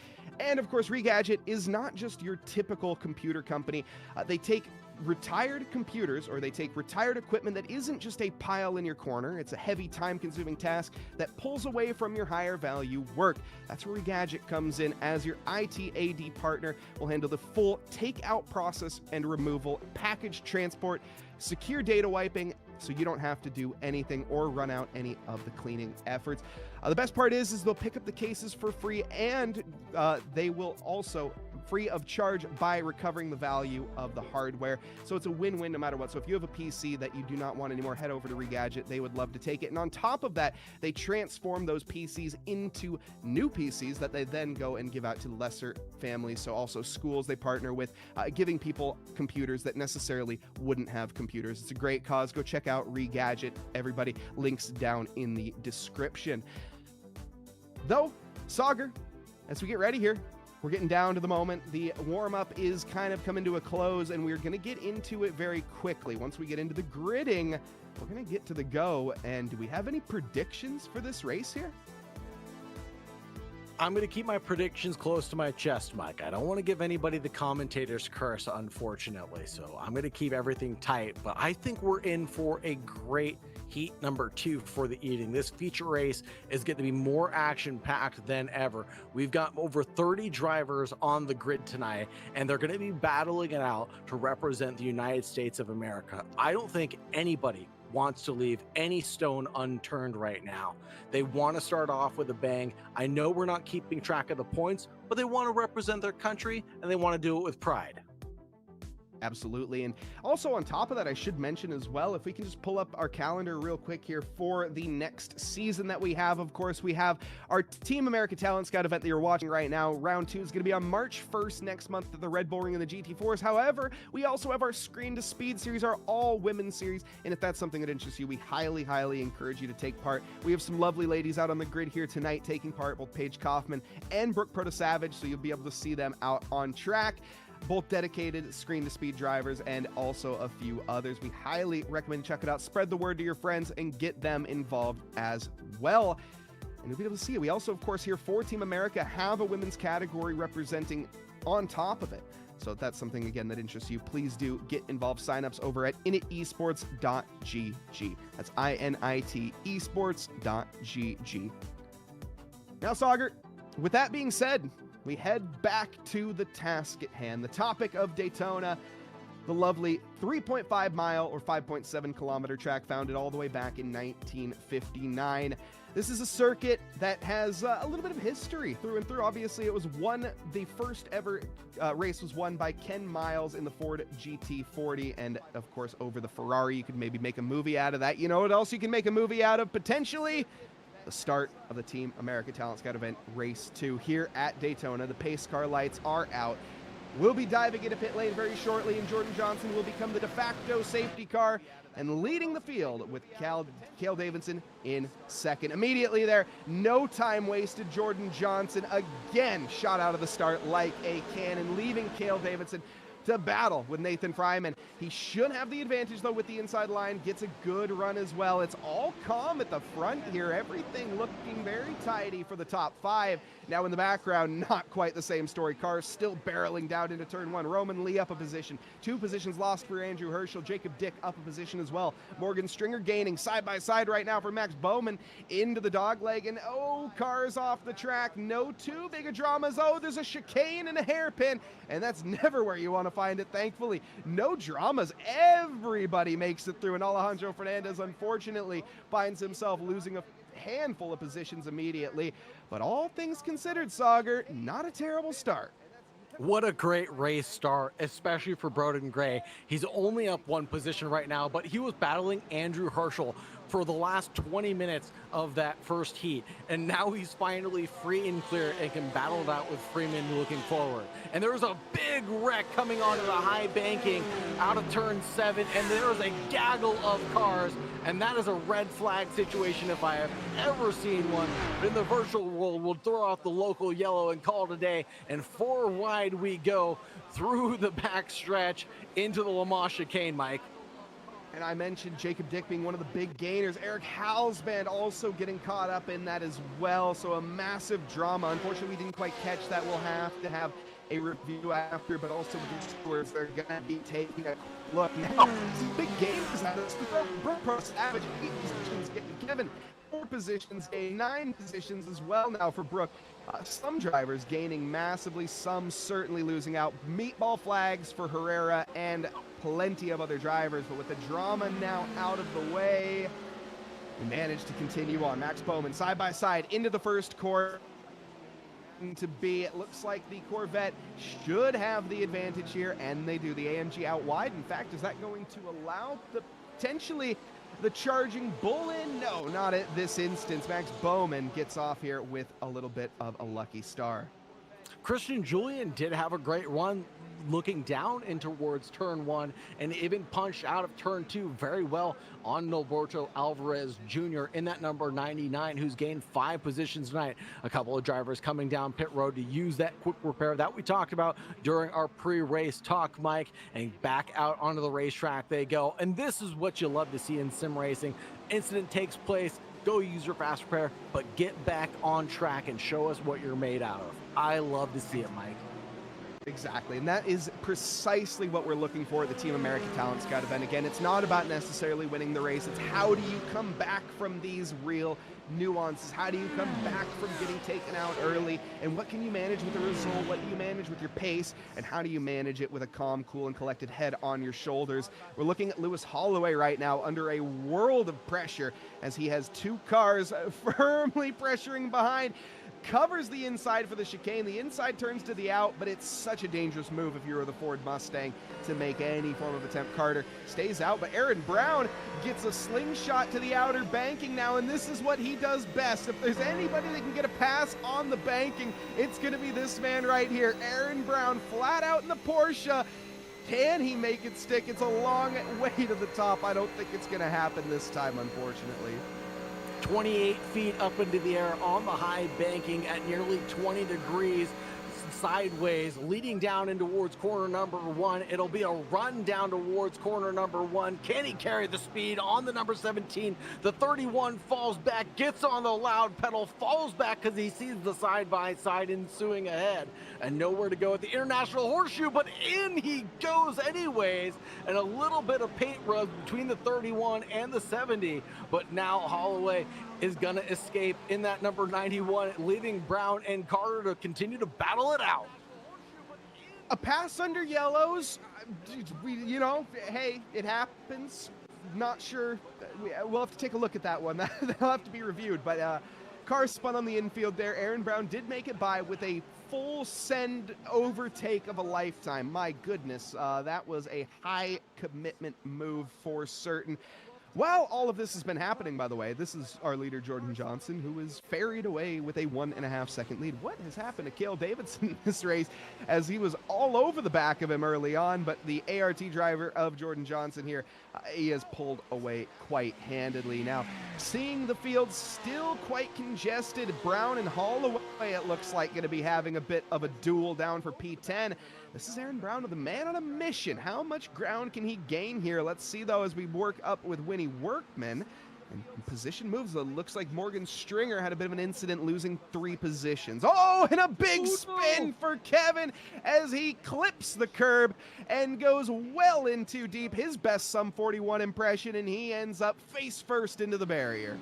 And of course, Regadget is not just your typical computer company. They take retired computers, or they take retired equipment that isn't just a pile in your corner. It's a heavy, time-consuming task that pulls away from your higher value work. That's where Regadget comes in as your IT/AD partner. Will handle the full takeout process and removal, package transport, secure data wiping, so you don't have to do anything or run out any of the cleaning efforts. The best part is they'll pick up the cases for free, and they will also free of charge by recovering the value of the hardware. So it's a win-win no matter what. So if you have a PC that you do not want anymore, head over to Regadget. They would love to take it. And on top of that, they transform those PCs into new PCs that they then go and give out to lesser families. So also schools they partner with, giving people computers that necessarily wouldn't have computers. It's a great cause. Go check out Regadget. Everybody, links down in the description. Though, Sauger, as we get ready here, we're getting down to the moment. The warm-up is kind of coming to a close, and we're going to get into it very quickly. Once we get into the gridding, we're going to get to the go. And do we have any predictions for this race here? I'm going to keep my predictions close to my chest, Mike. I don't want to give anybody the commentator's curse, unfortunately. So I'm going to keep everything tight. But I think we're in for a great heat number 2 for the eating. This feature race is going to be more action-packed than ever. We've got over 30 drivers on the grid tonight, and they're going to be battling it out to represent the United States of America. I don't think anybody wants to leave any stone unturned right now. They want to start off with a bang. I know we're not keeping track of the points, but they want to represent their country, and they want to do it with pride. Absolutely. And also on top of that, I should mention as well, if we can just pull up our calendar real quick here for the next season that we have. Of course, we have our Team America Talent Scout event that you're watching right now. Round 2 is going to be on March 1st next month at the Red Bull Ring and the GT4s. However, we also have our Screen to Speed series, our all-women series. And if that's something that interests you, we highly, highly encourage you to take part. We have some lovely ladies out on the grid here tonight taking part, both Paige Kaufman and Brooke Proto-Savage, so you'll be able to see them out on track. Both dedicated screen-to-speed drivers and also a few others. We highly recommend check it out. Spread the word to your friends and get them involved as well. And you'll be able to see it. We also, of course, here for Team America have a women's category representing on top of it. So if that's something, again, that interests you, please do get involved. Signups over at initesports.gg. That's INIT esports.gg. Now, Sauger, with that being said, we head back to the task at hand, the topic of Daytona, the lovely 3.5 mile or 5.7 kilometer track founded all the way back in 1959. This is a circuit that has a little bit of history through and through. Obviously, it was the first ever race was won by Ken Miles in the Ford GT40, and of course, over the Ferrari. You could maybe make a movie out of that. You know what else you can make a movie out of, potentially? The start of the Team America Talent Scout event, Race 2, here at Daytona. The pace car lights are out. We'll be diving into pit lane very shortly, and Jordan Johnson will become the de facto safety car and leading the field with Cale Davidson in second. Immediately there, no time wasted. Jordan Johnson again shot out of the start like a cannon, leaving Cale Davidson to battle with Nathan Fryman. He should have the advantage, though, with the inside line. Gets a good run as well. It's all calm at the front here. Everything looking very tidy for the top 5. Now in the background, not quite the same story. Cars still barreling down into turn 1. Roman Lee up a position. 2 positions lost for Andrew Herschel. Jacob Dick up a position as well. Morgan Stringer gaining side by side right now for Max Bowman into the dogleg. And oh, cars off the track. No too big of dramas. Oh, there's a chicane and a hairpin. And that's never where you want to find it, thankfully. No dramas. Everybody makes it through. And Alejandro Fernandez, unfortunately, finds himself losing a handful of positions immediately. But all things considered, Sauger, not a terrible start. What a great race start, especially for Broden Gray. He's only up 1 position right now, but he was battling Andrew Herschel for the last 20 minutes of that first heat, and now he's finally free and clear and can battle it out with Freeman looking forward. And there's a big wreck coming onto the high banking out of turn 7, and there's a gaggle of cars, and that is a red flag situation if I have ever seen one. But in the virtual world, we'll throw out the local yellow and call it a day, and 4 wide we go through the back stretch into the Le Mans chicane, Mike. And I mentioned Jacob Dick being one of the big gainers. Eric Halsband also getting caught up in that as well. So a massive drama. Unfortunately, we didn't quite catch that. We'll have to have a review after, but also with these scores, they're going to be taking a look now. Some big gainers out of this. Brooke Pro Savage, 8 positions getting Kevin. 4 positions, gain 9 positions as well now for Brooke. Some drivers gaining massively, some certainly losing out. Meatball flags for Herrera and plenty of other drivers, but with the drama now out of the way, we managed to continue on. Max Bowman side by side into the first corner. To be, it looks like the Corvette should have the advantage here, and they do. The AMG out wide. In fact, is that going to allow the potentially the charging bull in? No, not at this instance. Max Bowman gets off here with a little bit of a lucky star. Christian Julian did have a great run looking down in towards turn 1 and even punched out of turn 2 very well on Norberto Alvarez Jr. in that number 99, who's gained 5 positions tonight. A couple of drivers coming down pit road to use that quick repair that we talked about during our pre-race talk, Mike, and back out onto the racetrack they go. And this is what you love to see in sim racing. Incident takes place, go use your fast repair, but get back on track and show us what you're made out of. I love to see it, Mike. Exactly, and that is precisely what we're looking for at the Team America Talent Scout event. Again, it's not about necessarily winning the race, it's how do you come back from these real nuances? How do you come back from getting taken out early? And what can you manage with the result? What do you manage with your pace? And how do you manage it with a calm, cool, and collected head on your shoulders? We're looking at Lewis Holloway right now under a world of pressure as he has 2 cars firmly pressuring behind. Covers the inside for the chicane. The inside turns to the out, but it's such a dangerous move if you're the Ford Mustang to make any form of attempt. Carter stays out, but Aaron Brown gets a slingshot to the outer banking now, and this is what he does best. If there's anybody that can get a pass on the banking, it's going to be this man right here. Aaron Brown flat out in the Porsche. Can he make it stick? It's a long way to the top. I don't think it's going to happen this time, unfortunately. 28 feet up into the air on the high banking at nearly 20 degrees sideways, leading down in towards corner number 1. It'll be a run down towards corner number 1. Can he carry the speed on the number 17? The 31 falls back, gets on the loud pedal, falls back because he sees the side-by-side ensuing ahead, and nowhere to go at the International Horseshoe, but in he goes anyways, and a little bit of paint rub between the 31 and the 70, but now Holloway is gonna escape in that number 91, leaving Brown and Carter to continue to battle it out. A pass under yellows, you know, hey, it happens. Not sure, we'll have to take a look at that one. That'll have to be reviewed, but car spun on the infield there. Aaron Brown did make it by with a full send overtake of a lifetime. My goodness, that was a high commitment move for certain. While all of this has been happening, by the way, this is our leader, Jordan Johnson, who is ferried away with a 1.5 second lead. What has happened to Cale Davidson in this race, as he was all over the back of him early on, but the ART driver of Jordan Johnson here, he has pulled away quite handedly. Now, seeing the field still quite congested, Brown and Holloway, it looks like, going to be having a bit of a duel down for P10. This is Aaron Brown with a man on a mission. How much ground can he gain here? Let's see, though, as we work up with Winnie Workman. And position moves, it looks like Morgan Stringer had a bit of an incident, losing 3 positions. Oh, and a big spin for Kevin as he clips the curb and goes well in too deep. His best Sum 41 impression, and he ends up face first into the barrier.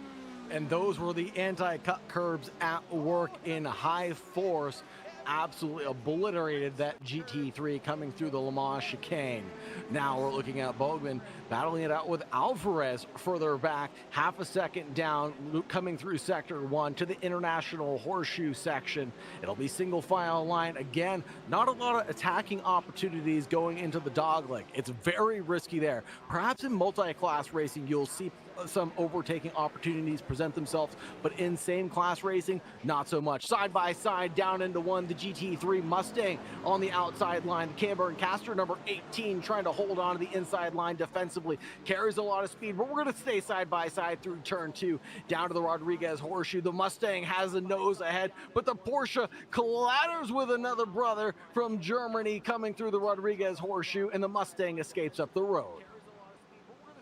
And those were the anti-cut curbs at work in high force. Absolutely obliterated that GT3 coming through the Le Mans chicane. Now we're looking at Bogman battling it out with Alvarez further back, half a second down, coming through sector 1 to the International Horseshoe section. It'll be single file line again. Not a lot of attacking opportunities going into the dogleg. It's very risky there. Perhaps in multi-class racing, you'll see some overtaking opportunities present themselves, but in same class racing, not so much. Side by side, down into one, the GT3 Mustang on the outside line. The Camber and Caster, number 18, trying to hold on to the inside line defensively. Carries a lot of speed, but we're going to stay side by side through turn 2, down to the Rodriguez horseshoe. The Mustang has a nose ahead, but the Porsche clatters with another brother from Germany coming through the Rodriguez horseshoe, and the Mustang escapes up the road.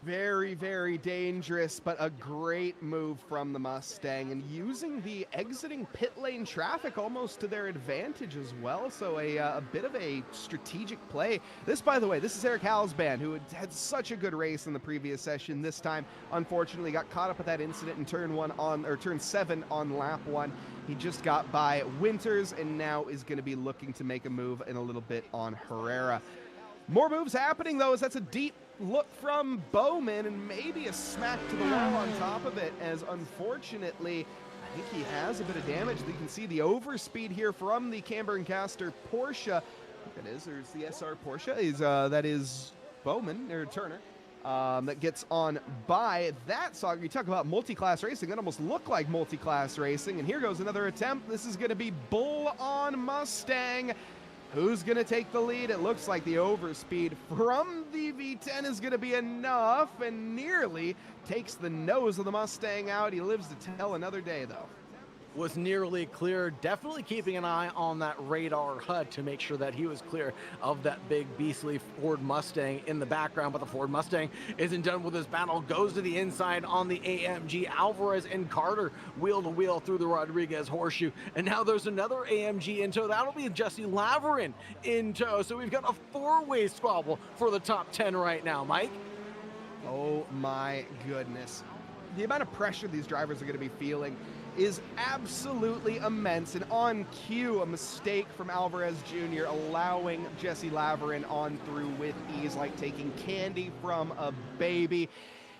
Very, very dangerous, but a great move from the Mustang, and using the exiting pit lane traffic almost to their advantage as well. So a bit of a strategic play. This, by the way, this is Eric Halsband, who had such a good race in the previous session. This time, unfortunately, got caught up with that incident in turn 7 on lap 1. He just got by Winters and now is going to be looking to make a move in a little bit on Herrera. More moves happening, though, as that's a deep look from Bowman and maybe a smack to the wall on top of it, as unfortunately I think he has a bit of damage. You can see the overspeed here from the Camber and Caster Porsche. It is, there's the SR Porsche, that is Bowman, or Turner, that gets on by that song. You talk about multi-class racing, that almost looked like multi-class racing, and here goes another attempt. This is going to be Bull on Mustang. Who's going to take the lead? It looks like the overspeed from the V10 is going to be enough, and nearly takes the nose of the Mustang out. He lives to tell another day, though. Was nearly clear. Definitely keeping an eye on that radar HUD to make sure that he was clear of that big beastly Ford Mustang in the background, but the Ford Mustang isn't done with his battle. Goes to the inside on the AMG. Alvarez and Carter wheel to wheel through the Rodriguez horseshoe, and now there's another AMG in tow. That'll be Jesse Laverin in tow, so we've got a four-way squabble for the top 10 right now. Mike? Oh my goodness. The amount of pressure these drivers are going to be feeling is absolutely immense, and on cue, a mistake from Alvarez Jr. allowing Jesse Laverin on through with ease, like taking candy from a baby.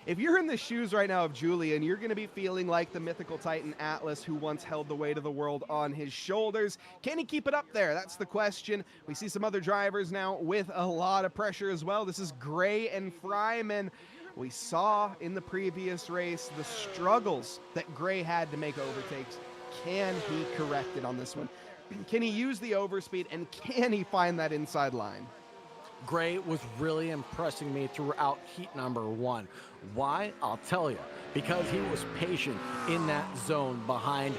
If you're in the shoes right now of Julian, you're going to be feeling like the mythical Titan Atlas, who once held the weight of the world on his shoulders. Can he keep it up there? That's the question. We see some other drivers now with a lot of pressure as well. This is Gray and Fryman. We saw in the previous race the struggles that Gray had to make overtakes. Can he correct it on this one? Can he use the overspeed, and can he find that inside line? Gray was really impressing me throughout heat number 1. Why? I'll tell you. Because he was patient in that zone behind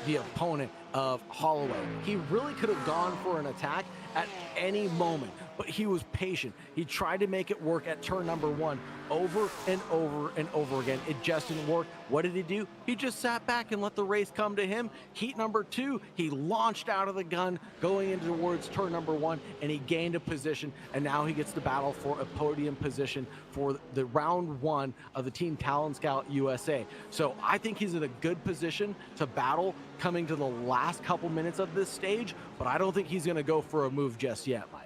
the opponent of Holloway. He really could have gone for an attack at any moment, but he was patient. He tried to make it work at turn number 1 over and over and over again. It just didn't work. What did he do? He just sat back and let the race come to him. Heat number 2, he launched out of the gun going into towards turn number 1, and he gained a position, and now he gets to battle for a podium position for the round 1 of the Team Talon Scout USA. So I think he's in a good position to battle coming to the last couple minutes of this stage, but I don't think he's going to go for a move just yet, Mike.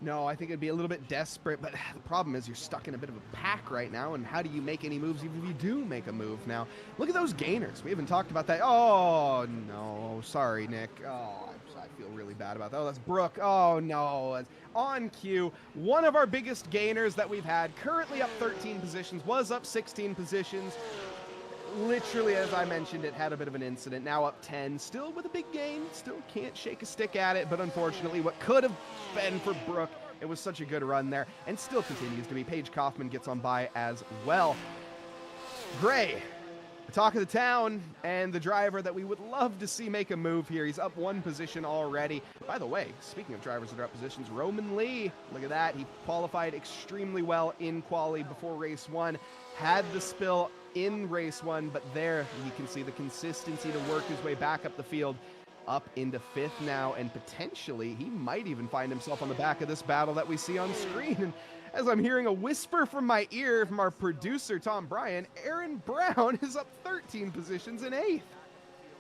No, I think it'd be a little bit desperate, but the problem is you're stuck in a bit of a pack right now, and how do you make any moves even if you do make a move now? Look at those gainers. We haven't talked about that. Oh, no. Sorry, Nick. Oh, I feel really bad about that. Oh, that's Brooke. Oh, no. That's on cue. One of our biggest gainers that we've had, currently up 13 positions, was up 16 positions. Literally, as I mentioned, it had a bit of an incident. Now up 10, still with a big gain. Still can't shake a stick at it, but unfortunately, what could have been for Brooke, it was such a good run there, and still continues to be. Paige Kaufman gets on by as well. Gray, the talk of the town, and the driver that we would love to see make a move here. He's up 1 position already. By the way, speaking of drivers that are up positions, Roman Lee, look at that. He qualified extremely well in quali before race 1. Had the spill in race 1, but there you can see the consistency to work his way back up the field, up into 5th now, and potentially he might even find himself on the back of this battle that we see on screen. And as I'm hearing a whisper from my ear from our producer Tom Bryan, Aaron Brown is up 13 positions in 8th.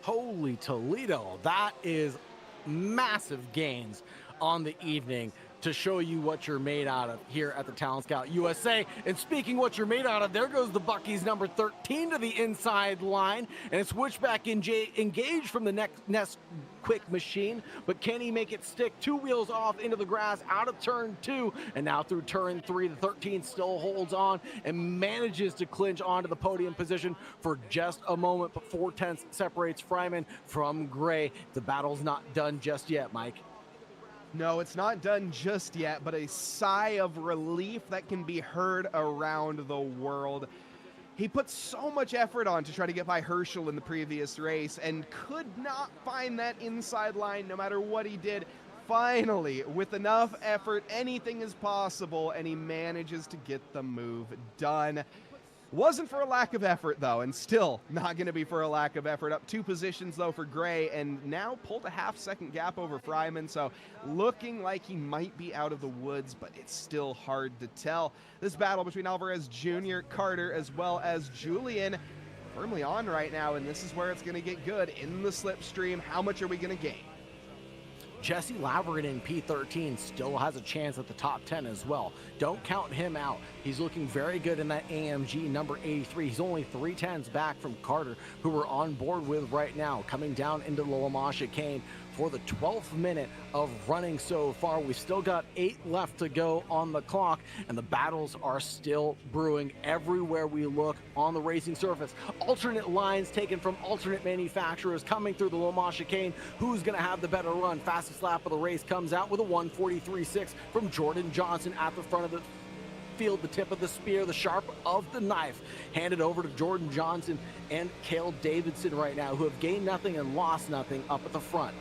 Holy Toledo, that is massive gains on the evening to show you what you're made out of here at the Talent Scout USA. And speaking what you're made out of, there goes the Bucky's number 13 to the inside line, and it's Switchback engaged from the next quick machine, but can he make it stick? 2 wheels off into the grass, out of turn 2, and now through turn 3, the 13 still holds on and manages to clinch onto the podium position for just a moment, but 4/10 separates Fryman from Gray. The battle's not done just yet, Mike. No, it's not done just yet, but a sigh of relief that can be heard around the world. He put so much effort on to try to get by Herschel in the previous race and could not find that inside line no matter what he did. Finally, with enough effort, anything is possible, and he manages to get the move done. Wasn't for a lack of effort, though, and still not going to be for a lack of effort. Up 2 positions, though, for Gray, and now pulled a half-second gap over Fryman, so looking like he might be out of the woods, but it's still hard to tell. This battle between Alvarez Jr., Carter, as well as Julian, firmly on right now, and this is where it's going to get good in the slipstream. How much are we going to gain? Jesse Laverin in P13 still has a chance at the top 10 as well. Don't count him out. He's looking very good in that AMG number 83. He's only 3/10s back from Carter, who we're on board with right now, coming down into the Le Mans chicane for the 12th minute of running so far. We've still got 8 left to go on the clock, and the battles are still brewing everywhere we look on the racing surface. Alternate lines taken from alternate manufacturers coming through the Le Mans chicane. Who's going to have the better run? Fastest lap of the race comes out with a 1:43.6 from Jordan Johnson at the front of the field, the tip of the spear, the sharp of the knife, handed over to Jordan Johnson and Cale Davidson right now, who have gained nothing and lost nothing up at the front.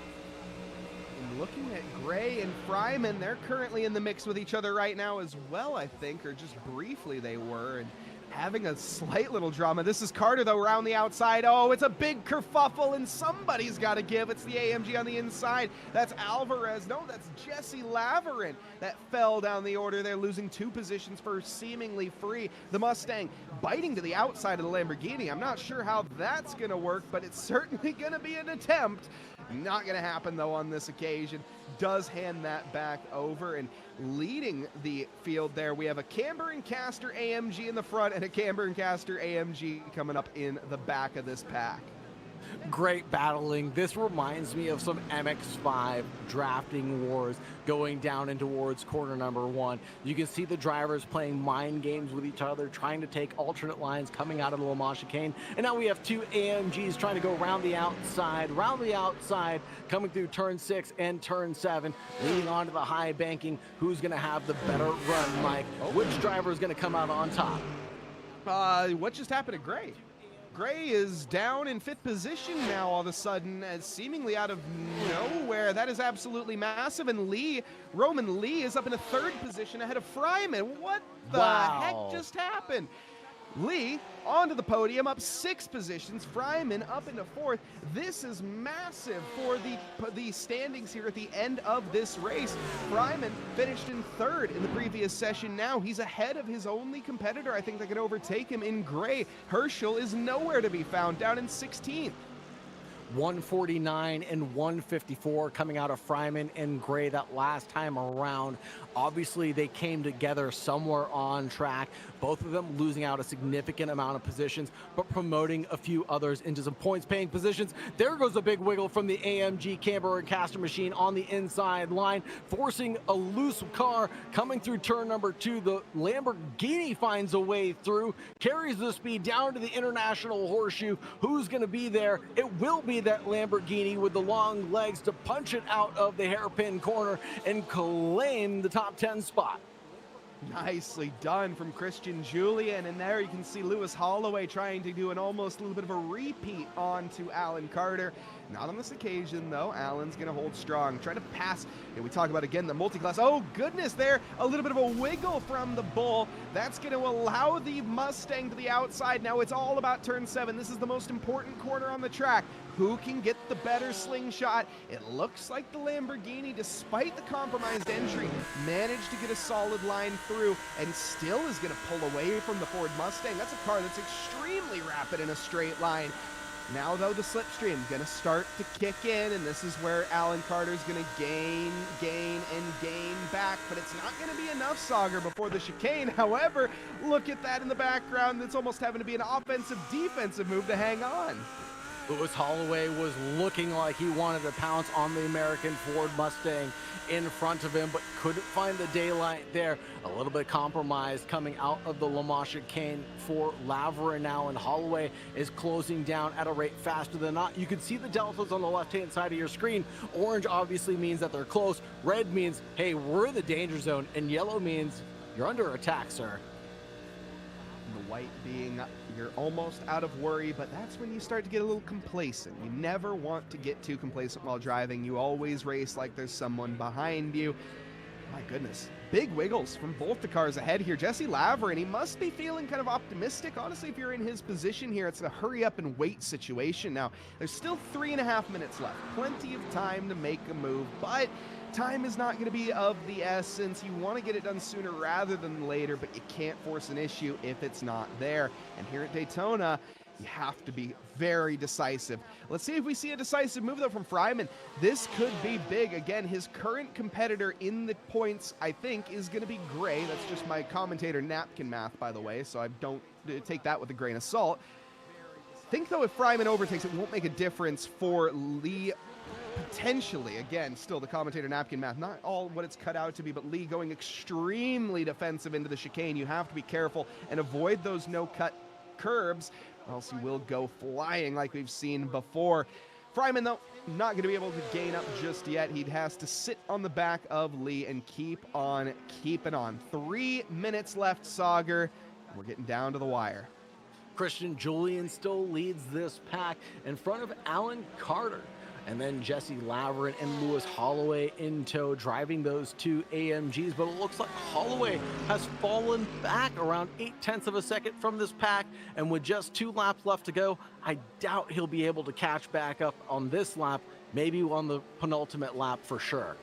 Looking at Gray and Fryman, they're currently in the mix with each other right now as well, I think, or just briefly they were, and having a slight little drama. This is Carter, though, around the outside. Oh, it's a big kerfuffle, and somebody's got to give. It's the AMG on the inside. That's Alvarez. No, that's Jesse Laverin that fell down the order. They're losing 2 positions for seemingly free. The Mustang biting to the outside of the Lamborghini. I'm not sure how that's going to work, but it's certainly going to be an attempt. Not going to happen, though, on this occasion. Does hand that back over, and leading the field there, we have a Camber and Caster AMG in the front and a Camber and Caster AMG coming up in the back of this pack. Great battling. This reminds me of some MX-5 drafting wars going down in towards corner number 1. You can see the drivers playing mind games with each other, trying to take alternate lines coming out of the Le Mans chicane. And now we have 2 AMGs trying to go around the outside, coming through turn 6 and turn 7, leading on to the high banking. Who's going to have the better run, Mike? Which driver is going to come out on top? What just happened to Gray? Gray is down in 5th position now all of a sudden, as seemingly out of nowhere. That is absolutely massive. And Roman Lee is up in a 3rd position ahead of Fryman. What the heck just happened? Lee onto the podium, up 6 positions. Fryman up into 4th. This is massive for the standings here at the end of this race. Fryman finished in 3rd in the previous session. Now he's ahead of his only competitor, I think, that can overtake him in Gray. Herschel is nowhere to be found, down in 16th. 149 and 154 coming out of Fryman and Gray that last time around. Obviously, they came together somewhere on track, both of them losing out a significant amount of positions, but promoting a few others into some points-paying positions. There goes a big wiggle from the AMG Camber and Caster machine on the inside line, forcing a loose car coming through turn number 2. The Lamborghini finds a way through, carries the speed down to the International Horseshoe. Who's going to be there? It will be that Lamborghini with the long legs to punch it out of the hairpin corner and claim the top 10 spot. Nicely done from Christian Julian, and there you can see Lewis Holloway trying to do an almost a little bit of a repeat onto Alan Carter. Not on this occasion, though. Alan's going to hold strong, trying to pass. And we talk about, again, the multi-class. Oh, goodness, there. A little bit of a wiggle from the Bull. That's going to allow the Mustang to the outside. Now it's all about turn 7. This is the most important corner on the track. Who can get the better slingshot? It looks like the Lamborghini, despite the compromised entry, managed to get a solid line through and still is going to pull away from the Ford Mustang. That's a car that's extremely rapid in a straight line. Now, though, the slipstream going to start to kick in, and this is where Alan Carter's going to gain back, but it's not going to be enough, Sauger, before the chicane. However, look at that in the background. It's almost having to be an offensive-defensive move to hang on. Lewis Holloway was looking like he wanted to pounce on the American Ford Mustang in front of him, but couldn't find the daylight there. A little bit compromised coming out of the Le Mans chicane for Laverin now, and Holloway is closing down at a rate faster than not. You can see the deltas on the left-hand side of your screen. Orange obviously means that they're close. Red means, hey, we're in the danger zone, and yellow means you're under attack, sir. The white being you're almost out of worry, but that's when you start to get a little complacent. You never want to get too complacent while driving. You always race like there's someone behind you. My goodness, big wiggles from both the cars ahead here. Jesse Laverin, he must be feeling kind of optimistic. Honestly, if you're in his position here, it's a hurry up and wait situation. Now, there's still 3.5 minutes left. Plenty of time to make a move, but time is not going to be of the essence. You want to get it done sooner rather than later, but you can't force an issue if it's not there. And here at Daytona, you have to be very decisive. Let's see if we see a decisive move, though, from Freiman. This could be big. Again, his current competitor in the points, I think, is going to be Gray. That's just my commentator napkin math, by the way, so I don't take that with a grain of salt. I think, though, if Freiman overtakes, it won't make a difference for Lee. Potentially, again, still the commentator napkin math, not all what it's cut out to be, but Lee going extremely defensive into the chicane. You have to be careful and avoid those no-cut curbs, or else you will go flying like we've seen before. Freiman, though, not going to be able to gain up just yet. He has to sit on the back of Lee and keep on keeping on. 3 minutes left, Sauger. We're getting down to the wire. Christian Julian still leads this pack in front of Alan Carter. And then Jesse Laverin and Lewis Holloway in tow, driving those two AMGs. But it looks like Holloway has fallen back around 0.8 of a second from this pack. And with just 2 laps left to go, I doubt he'll be able to catch back up on this lap, maybe on the penultimate lap for sure.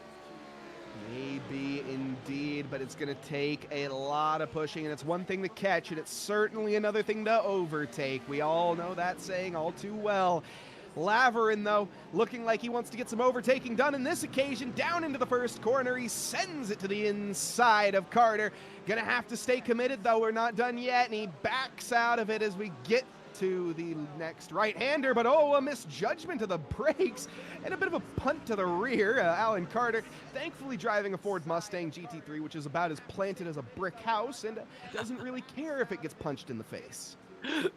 Maybe indeed, but it's going to take a lot of pushing, and it's one thing to catch, and it's certainly another thing to overtake. We all know that saying all too well. Laverin, though, looking like he wants to get some overtaking done in this occasion. Down into the first corner, he sends it to the inside of Carter. Gonna have to stay committed, though. We're not done yet, and he backs out of it as we get to the next right-hander, but oh, a misjudgment of the brakes and a bit of a punt to the rear. Alan Carter, thankfully driving a Ford Mustang GT3, which is about as planted as a brick house and doesn't really care if it gets punched in the face.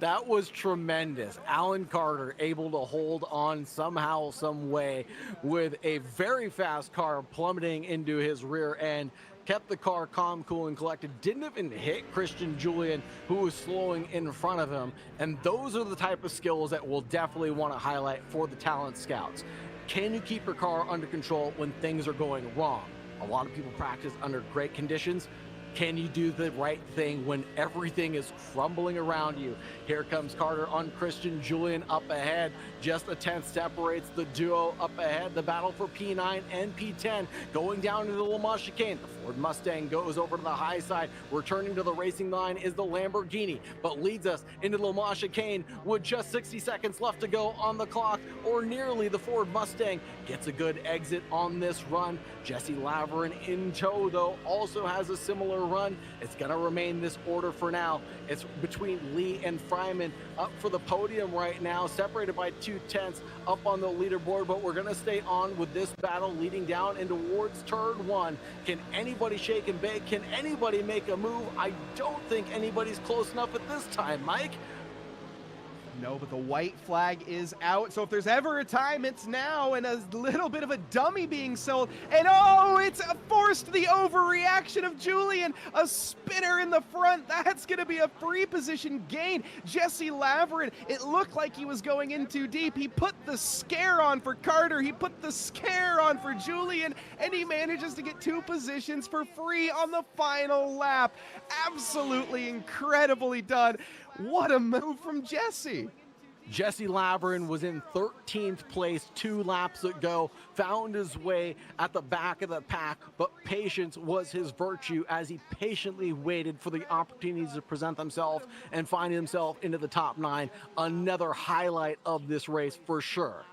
That was tremendous. Alan Carter able to hold on somehow, some way, with a very fast car plummeting into his rear end. Kept the car calm, cool, and collected. Didn't even hit Christian Julian, who was slowing in front of him. And those are the type of skills that we'll definitely want to highlight for the talent scouts. Can you keep your car under control when things are going wrong? A lot of people practice under great conditions. Can you do the right thing when everything is crumbling around you? Here comes Carter on Christian Julian up ahead. Just a tenth separates the duo up ahead. The battle for P9 and P10 going down into the Le Mans chicane. The Ford Mustang goes over to the high side. Returning to the racing line is the Lamborghini, but leads us into the Le Mans chicane with just 60 seconds left to go on the clock, or nearly. The Ford Mustang gets a good exit on this run. Jesse Laverin in tow, though, also has a similar run. It's going to remain this order for now. It's between Lee and Freiman up for the podium right now, separated by 2/10 up on the leaderboard, but we're going to stay on with this battle leading down into towards turn 1. Can anybody shake and bake? Can anybody make a move? I don't think anybody's close enough at this time, Mike. No, but the white flag is out. So if there's ever a time, it's now, and a little bit of a dummy being sold. And oh, it's forced the overreaction of Julian. A spinner in the front. That's going to be a free position gain. Jesse Laverin, it looked like he was going in too deep. He put the scare on for Carter. He put the scare on for Julian, and he manages to get 2 positions for free on the final lap. Absolutely incredibly done. What a move from Jesse. Jesse Laverin was in 13th place 2 laps ago, found his way at the back of the pack, but patience was his virtue as he patiently waited for the opportunities to present themselves and find himself into the top 9. Another highlight of this race for sure.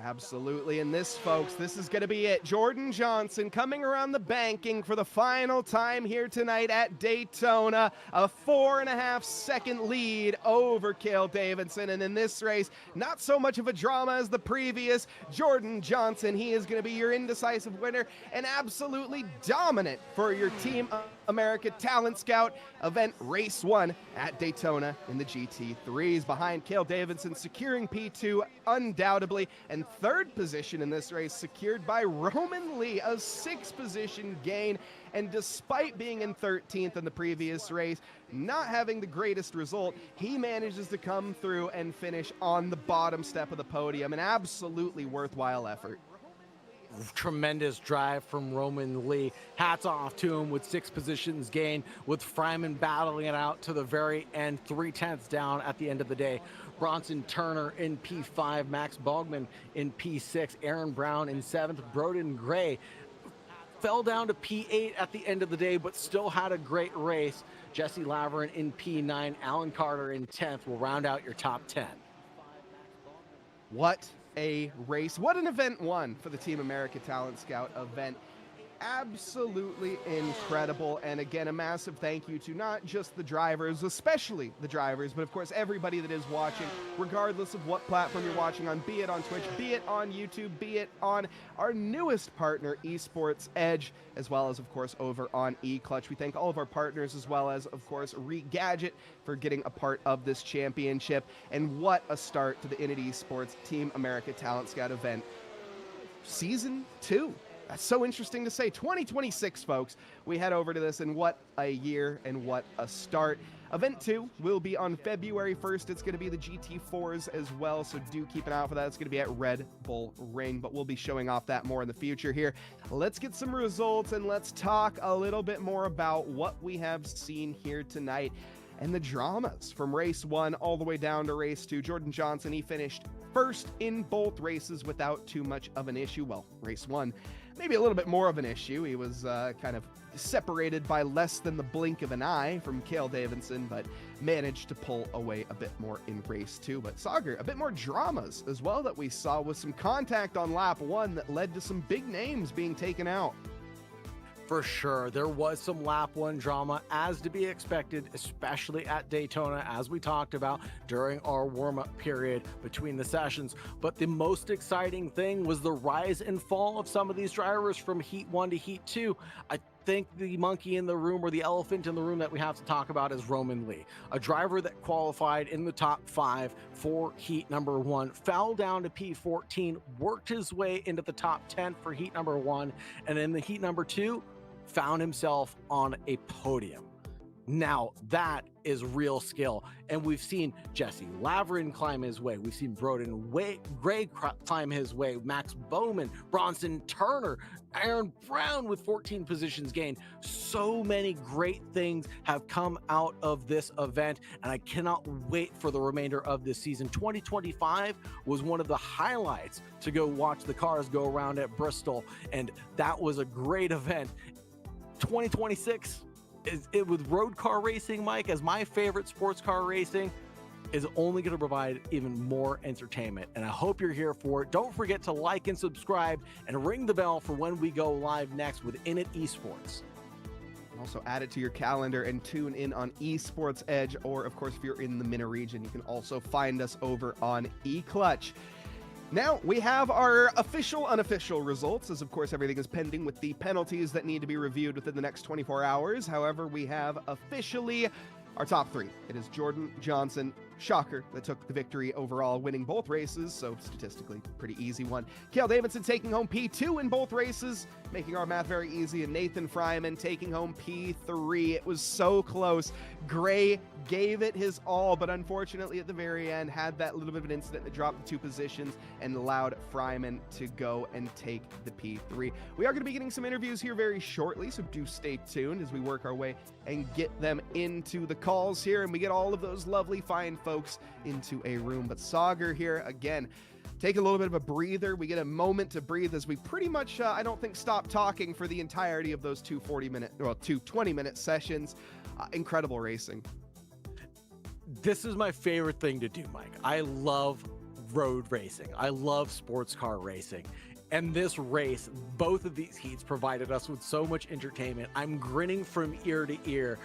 Absolutely. And this, folks, this is going to be it. Jordan Johnson coming around the banking for the final time here tonight at Daytona. A 4.5-second lead over Cale Davidson. And in this race, not so much of a drama as the previous. Jordan Johnson, he is going to be your indecisive winner and absolutely dominant for your Team America Talent Scout event Race 1 at Daytona in the GT3s. Behind Cale Davidson, securing P2 undoubtedly, and third position in this race secured by Roman Lee, a 6-position gain. And despite being in 13th in the previous race, not having the greatest result, he manages to come through and finish on the bottom step of the podium. An absolutely worthwhile effort. Tremendous drive from Roman Lee. Hats off to him with 6 positions gained, with Fryman battling it out to the very end, 3/10 down at the end of the day. Bronson Turner in P5, Max Bogman in P6, Aaron Brown in 7th, Broden Gray fell down to P8 at the end of the day, but still had a great race. Jesse Laverin in P9, Alan Carter in 10th will round out your top 10. What a race. What an event one for the Team America Talent Scout event. Absolutely incredible. And again, a massive thank you to not just the drivers, especially the drivers, but of course everybody that is watching, regardless of what platform you're watching on, be it on Twitch, be it on YouTube, be it on our newest partner, Esports Edge, as well as of course over on eClutch. We thank all of our partners, as well as of course Regadget, for getting a part of this championship. And what a start to the Innit Esports Team America Talent Scout event Season 2. That's so interesting to say. 2026, folks. We head over to this, and what a year and what a start. Event 2 will be on February 1st. It's going to be the GT4s as well, so do keep an eye out for that. It's going to be at Red Bull Ring, but we'll be showing off that more in the future here. Let's get some results, and let's talk a little bit more about what we have seen here tonight and the dramas from race 1 all the way down to race 2. Jordan Johnson, he finished first in both races without too much of an issue. Well, race 1, maybe a little bit more of an issue. He was kind of separated by less than the blink of an eye from Cale Davidson, but managed to pull away a bit more in race 2. But Sagar, a bit more dramas as well that we saw, with some contact on lap 1 that led to some big names being taken out. For sure, there was some lap 1 drama, as to be expected, especially at Daytona, as we talked about during our warm-up period between the sessions. But the most exciting thing was the rise and fall of some of these drivers from Heat 1 to Heat 2. I think the monkey in the room, or the elephant in the room, that we have to talk about is Roman Lee, a driver that qualified in the top 5 for Heat number 1, fell down to P14, worked his way into the top 10 for Heat number 1, and in the Heat number 2, found himself on a podium. Now that is real skill, and we've seen Jesse Laverin climb his way. We've seen Broden Gray climb his way, Max Bowman, Bronson Turner, Aaron Brown with 14 positions gained. So many great things have come out of this event, and I cannot wait for the remainder of this season. 2025 was one of the highlights to go watch the cars go around at Bristol, and that was a great event. 2026 with road car racing, Mike, as my favorite sports car racing, is only going to provide even more entertainment, and I hope you're here for it. Don't forget to like and subscribe and ring the bell for when we go live next with Innit Esports. Also add it to your calendar and tune in on Esports Edge, or of course if you're in the MENA region, you can also find us over on eClutch. Now, we have our official, unofficial results, as of course everything is pending with the penalties that need to be reviewed within the next 24 hours. However, we have officially our top 3. It is Jordan Johnson, shocker, that took the victory overall, winning both races, so statistically pretty easy one. Cale Davidson taking home P2 in both races, making our math very easy, and Nathan Fryman taking home P3. It was so close. Gray gave it his all, but unfortunately at the very end had that little bit of an incident that dropped the 2 positions and allowed Fryman to go and take the P3. We are going to be getting some interviews here very shortly, so do stay tuned as we work our way and get them into the calls here, and we get all of those lovely fine folks into a room. But Sagar here again, take a little bit of a breather. We get a moment to breathe as we pretty much, I don't think, stop talking for the entirety of those 2 20-minute sessions. Incredible racing. This is my favorite thing to do, Mike. I love road racing. I love sports car racing. And this race, both of these heats provided us with so much entertainment. I'm grinning from ear to ear.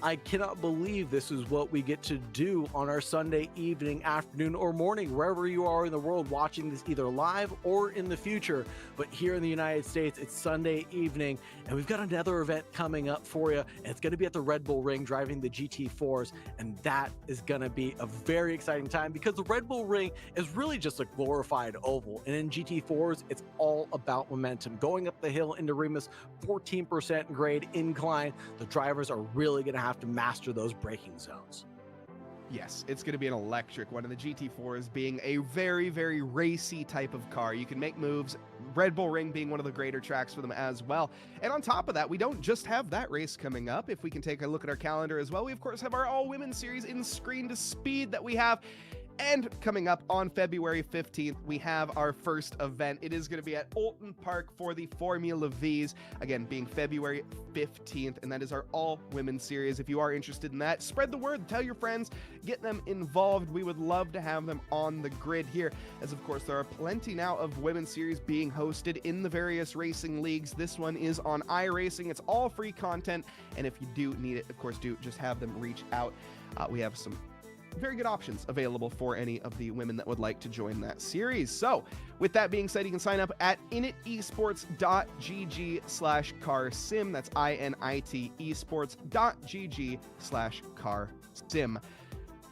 I cannot believe this is what we get to do on our Sunday evening, afternoon, or morning, wherever you are in the world watching this either live or in the future. But here in the United States, it's Sunday evening, and we've got another event coming up for you. And it's going to be at the Red Bull Ring driving the GT4s. And that is going to be a very exciting time because the Red Bull Ring is really just a glorified oval. And in GT4s, it's all about momentum. Going up the hill into Remus, 14% grade incline. The drivers are really going to have to master those braking zones. Yes, it's going to be an electric one, and the GT4 being a very, very racy type of car. You can make moves, Red Bull Ring being one of the greater tracks for them as well. And on top of that, we don't just have that race coming up. If we can take a look at our calendar as well, we of course have our all-women series in Screen to Speed that we have. And coming up on February 15th, we have our first event. It is going to be at Alton Park for the Formula Vs, again, being February 15th, and that is our all-women series. If you are interested in that, spread the word, tell your friends, get them involved. We would love to have them on the grid here, as of course there are plenty now of women's series being hosted in the various racing leagues. This one is on iRacing. It's all free content, and if you do need it, of course, do just have them reach out. We have some very good options available for any of the women that would like to join that series. So with that being said, you can sign up at initesports.gg/carsim. That's INIT esports.gg/carsim.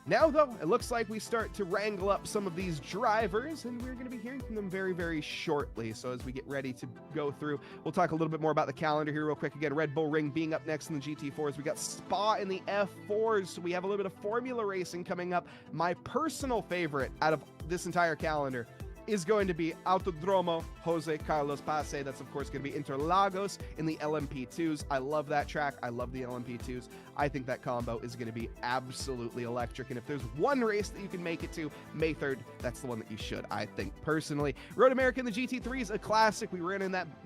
Now, though, it looks like we start to wrangle up some of these drivers, and we're going to be hearing from them very, very shortly. So as we get ready to go through, we'll talk a little bit more about the calendar here real quick. Again, Red Bull Ring being up next in the GT4s. We got Spa in the F4s. So we have a little bit of Formula racing coming up. My personal favorite out of this entire calendar is going to be Autodromo Jose Carlos Pace. That's, of course, going to be Interlagos in the LMP2s. I love that track. I love the LMP2s. I think that combo is going to be absolutely electric. And if there's one race that you can make it to, May 3rd, that's the one that you should, I think, personally. Road America in the GT3 is a classic. We were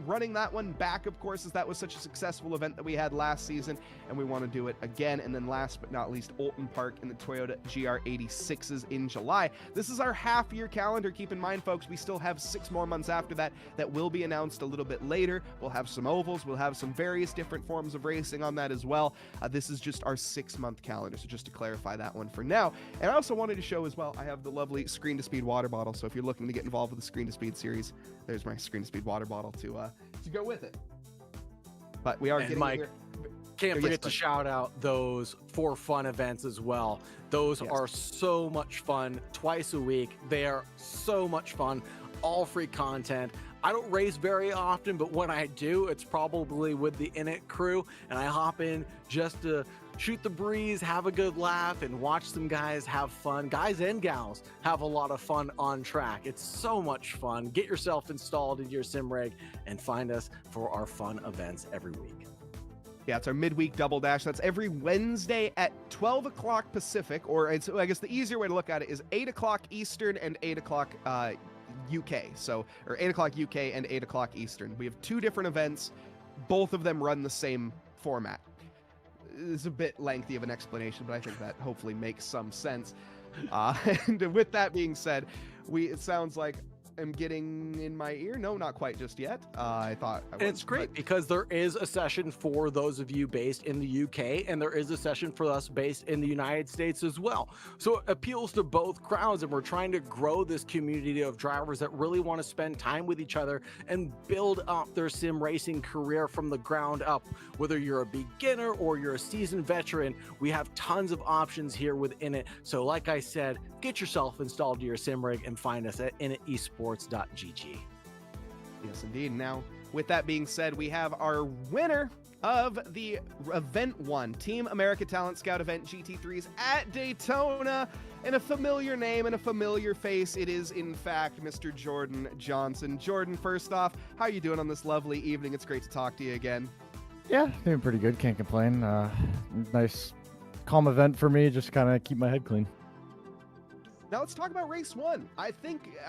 running that one back, of course, as that was such a successful event that we had last season, and we want to do it again. And then last but not least, Alton Park in the Toyota GR86s in July. This is our half-year calendar. Keep in mind, folks, we still have 6 more months after that that will be announced a little bit later. We'll have some ovals. We'll have some various different forms of racing on that as well. This is just our 6-month calendar, so just to clarify that one for now. And I also wanted to show as well, I have the lovely Screen to Speed water bottle, so if you're looking to get involved with the Screen to Speed series, there's my Screen to Speed water bottle to go with it. But we are getting Mike, here. Can't forget to shout out those for fun events as well. Those are so much fun twice a week. They are so much fun, all free content. I don't race very often, but when I do, it's probably with the Init crew, and I hop in just to shoot the breeze, have a good laugh, and watch some guys have fun. Guys and gals have a lot of fun on track. It's so much fun. Get yourself installed into your sim rig and find us for our fun events every week. Yeah, it's our midweek double dash. That's every Wednesday at 12 o'clock Pacific, or it's, I guess the easier way to look at it is 8 o'clock Eastern and 8 o'clock UK. So, or 8 o'clock UK and 8 o'clock Eastern. We have 2 different events. Both of them run the same format. It's a bit lengthy of an explanation, but I think that hopefully makes some sense. And with that being said, it sounds like I'm getting in my ear. No, not quite just yet. I thought I was, and it's great because there is a session for those of you based in the UK, and there is a session for us based in the United States as well. So it appeals to both crowds, and we're trying to grow this community of drivers that really want to spend time with each other and build up their sim racing career from the ground up. Whether you're a beginner or you're a seasoned veteran, we have tons of options here within it. So like I said, get yourself installed to your sim rig and find us at initesports.gg. Yes, indeed. Now, with that being said, we have our winner of the Event 1 Team America Talent Scout Event GT3s at Daytona, and a familiar name and a familiar face. It is, in fact, Mr. Jordan Johnson. Jordan, first off, how are you doing on this lovely evening? It's great to talk to you again. Yeah, doing pretty good. Can't complain. Nice, calm event for me. Just kind of keep my head clean. Now let's talk about race 1. I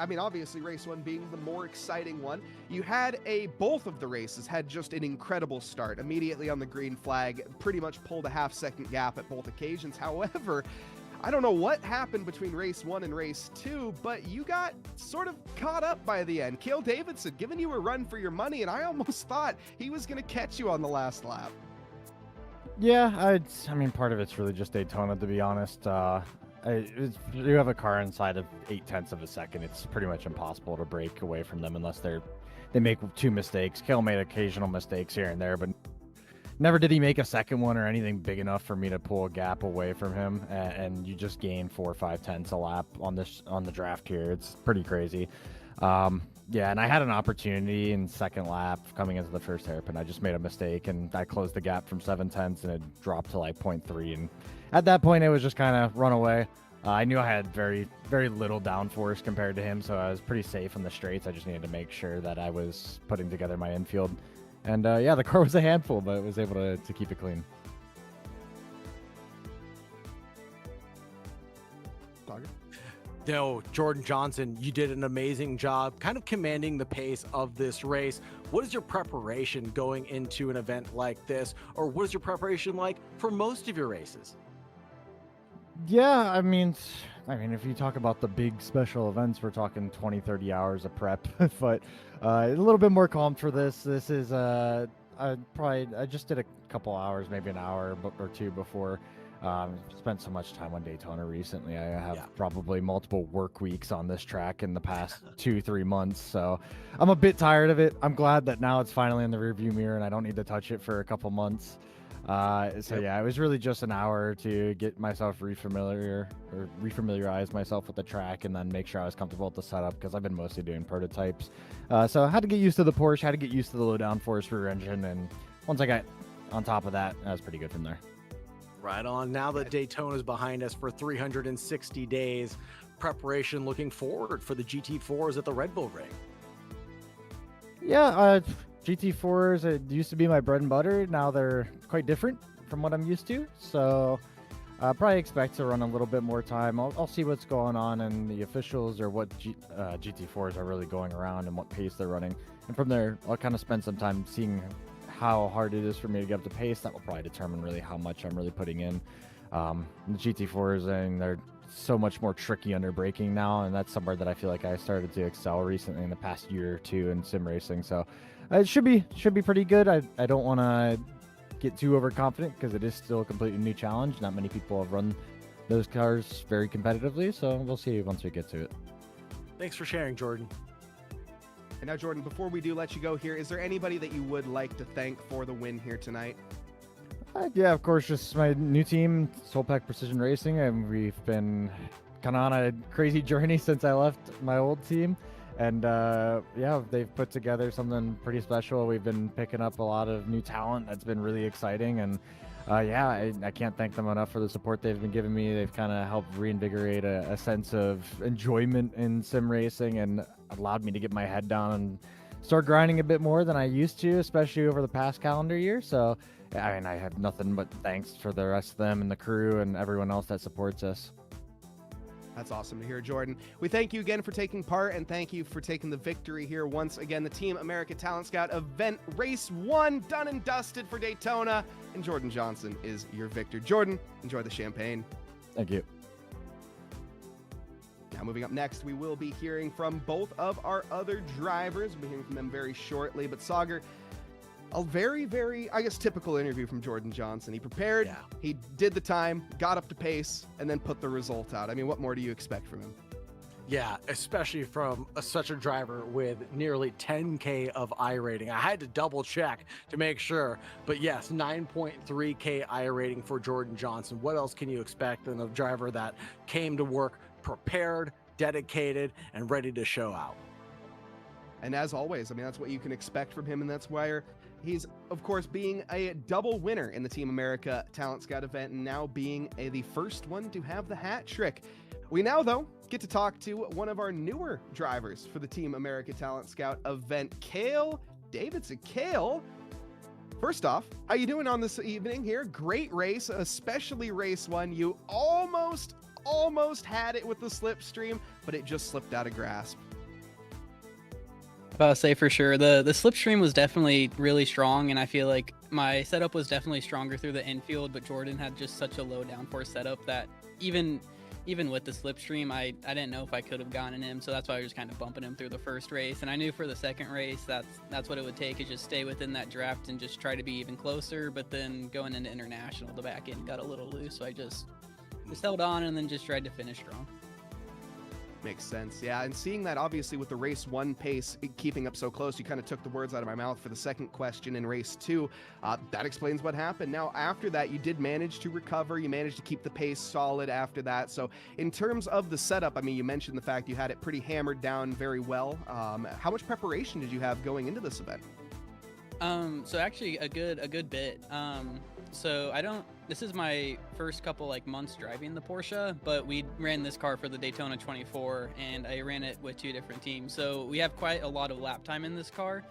mean, obviously race 1 being the more exciting one. You had both of the races had just an incredible start. Immediately on the green flag, pretty much pulled a half-second gap at both occasions. However, I don't know what happened between race 1 and race 2, but you got sort of caught up by the end. Cale Davidson giving you a run for your money, and I almost thought he was going to catch you on the last lap. Yeah, I mean, part of it's really just Daytona, to be honest. You have a car inside of 0.8 of a second. It's pretty much impossible to break away from them unless they make 2 mistakes. Cale made occasional mistakes here and there, but never did he make a second one or anything big enough for me to pull a gap away from him. And you just gain 4 or 5 tenths a lap on the draft here. It's pretty crazy. Yeah, and I had an opportunity in second lap coming into the first hairpin. I just made a mistake, and I closed the gap from 7 tenths, and it dropped to like 0.3. And at that point, it was just kind of run away. I knew I had very, very little downforce compared to him, so I was pretty safe on the straights. I just needed to make sure that I was putting together my infield. And yeah, the car was a handful, but it was able to keep it clean. No, Jordan Johnson, you did an amazing job kind of commanding the pace of this race. What is your preparation going into an event like this? Or what is your preparation like for most of your races? Yeah, I mean, if you talk about the big special events, we're talking 20, 30 hours of prep, but a little bit more calm for this. This is, I just did a couple hours, maybe an hour or two before. Spent so much time on Daytona recently. I have probably multiple work weeks on this track in the past 2-3 months. So I'm a bit tired of it. I'm glad that now it's finally in the rearview mirror and I don't need to touch it for a couple months. Yeah, it was really just an hour to get myself refamiliarize myself with the track and then make sure I was comfortable with the setup because I've been mostly doing prototypes. So I had to get used to the Porsche, had to get used to the low downforce rear engine, and once I got on top of that, I was pretty good from there. Right on. Now that Daytona is behind us for 360 days, preparation looking forward for the GT4s at the Red Bull Ring. Yeah, GT4s, it used to be my bread and butter. Now they're quite different from what I'm used to. So I probably expect to run a little bit more time. I'll see what's going on in the officials or what GT4s are really going around and what pace they're running. And from there, I'll kind of spend some time seeing how hard it is for me to get up to pace. That will probably determine really how much I'm really putting in. The GT4s, and they're so much more tricky under braking now, and that's somewhere that I feel like I started to excel recently in the past year or two in sim racing. So it should be pretty good. I don't want to get too overconfident because it is still a completely new challenge. Not many people have run those cars very competitively, so we'll see once we get to it. Thanks for sharing, Jordan. And now, Jordan, before we do let you go here, is there anybody that you would like to thank for the win here tonight? Yeah, of course, just my new team, Soulpack Precision Racing, and we've been kind of on a crazy journey since I left my old team. And yeah, they've put together something pretty special. We've been picking up a lot of new talent. That's been really exciting. And yeah, I can't thank them enough for the support they've been giving me. They've kind of helped reinvigorate a sense of enjoyment in sim racing and allowed me to get my head down and start grinding a bit more than I used to, especially over the past calendar year. So, I mean, I have nothing but thanks for the rest of them and the crew and everyone else that supports us. That's awesome to hear, Jordan. We thank you again for taking part, and thank you for taking the victory here once again. The Team America Talent Scout event race 1 done and dusted for Daytona, and Jordan Johnson is your victor. Jordan, enjoy the champagne. Thank you. Now, moving up next, we will be hearing from both of our other drivers. We'll be hearing from them very shortly, but Sagar, a very, very, I guess, typical interview from Jordan Johnson. He prepared, he did the time, got up to pace, and then put the result out. I mean, what more do you expect from him? Yeah, especially from such a driver with nearly 10K of I rating. I had to double check to make sure, but yes, 9.3K I rating for Jordan Johnson. What else can you expect than a driver that came to work prepared, dedicated, and ready to show out? And as always, I mean, that's what you can expect from him, and that's why he's, of course, being a double winner in the Team America Talent Scout event, and now being the first one to have the hat trick. We now, though, get to talk to one of our newer drivers for the Team America Talent Scout event, Cale Davidson. Cale, first off, how you doing on this evening here? Great race, especially race 1. You almost had it with the slipstream, but it just slipped out of grasp. I'll say for sure the slipstream was definitely really strong, and I feel like my setup was definitely stronger through the infield, but Jordan had just such a low downforce setup that even with the slipstream, I didn't know if I could have gotten him, so that's why I was just kind of bumping him through the first race. And I knew for the second race that's what it would take, is just stay within that draft and just try to be even closer. But then going into international, the back end got a little loose, so I just held on and then just tried to finish strong. Makes sense, yeah. And seeing that, obviously, with the race 1 pace keeping up so close, you kind of took the words out of my mouth for the second question in race 2. That explains what happened. Now, after that, you did manage to recover. You managed to keep the pace solid after that. So in terms of the setup, I mean, you mentioned the fact you had it pretty hammered down very well. How much preparation did you have going into this event? So actually a good bit. This is my first couple months driving the Porsche, but we ran this car for the Daytona 24 and I ran it with 2 different teams. So we have quite a lot of lap time in this car.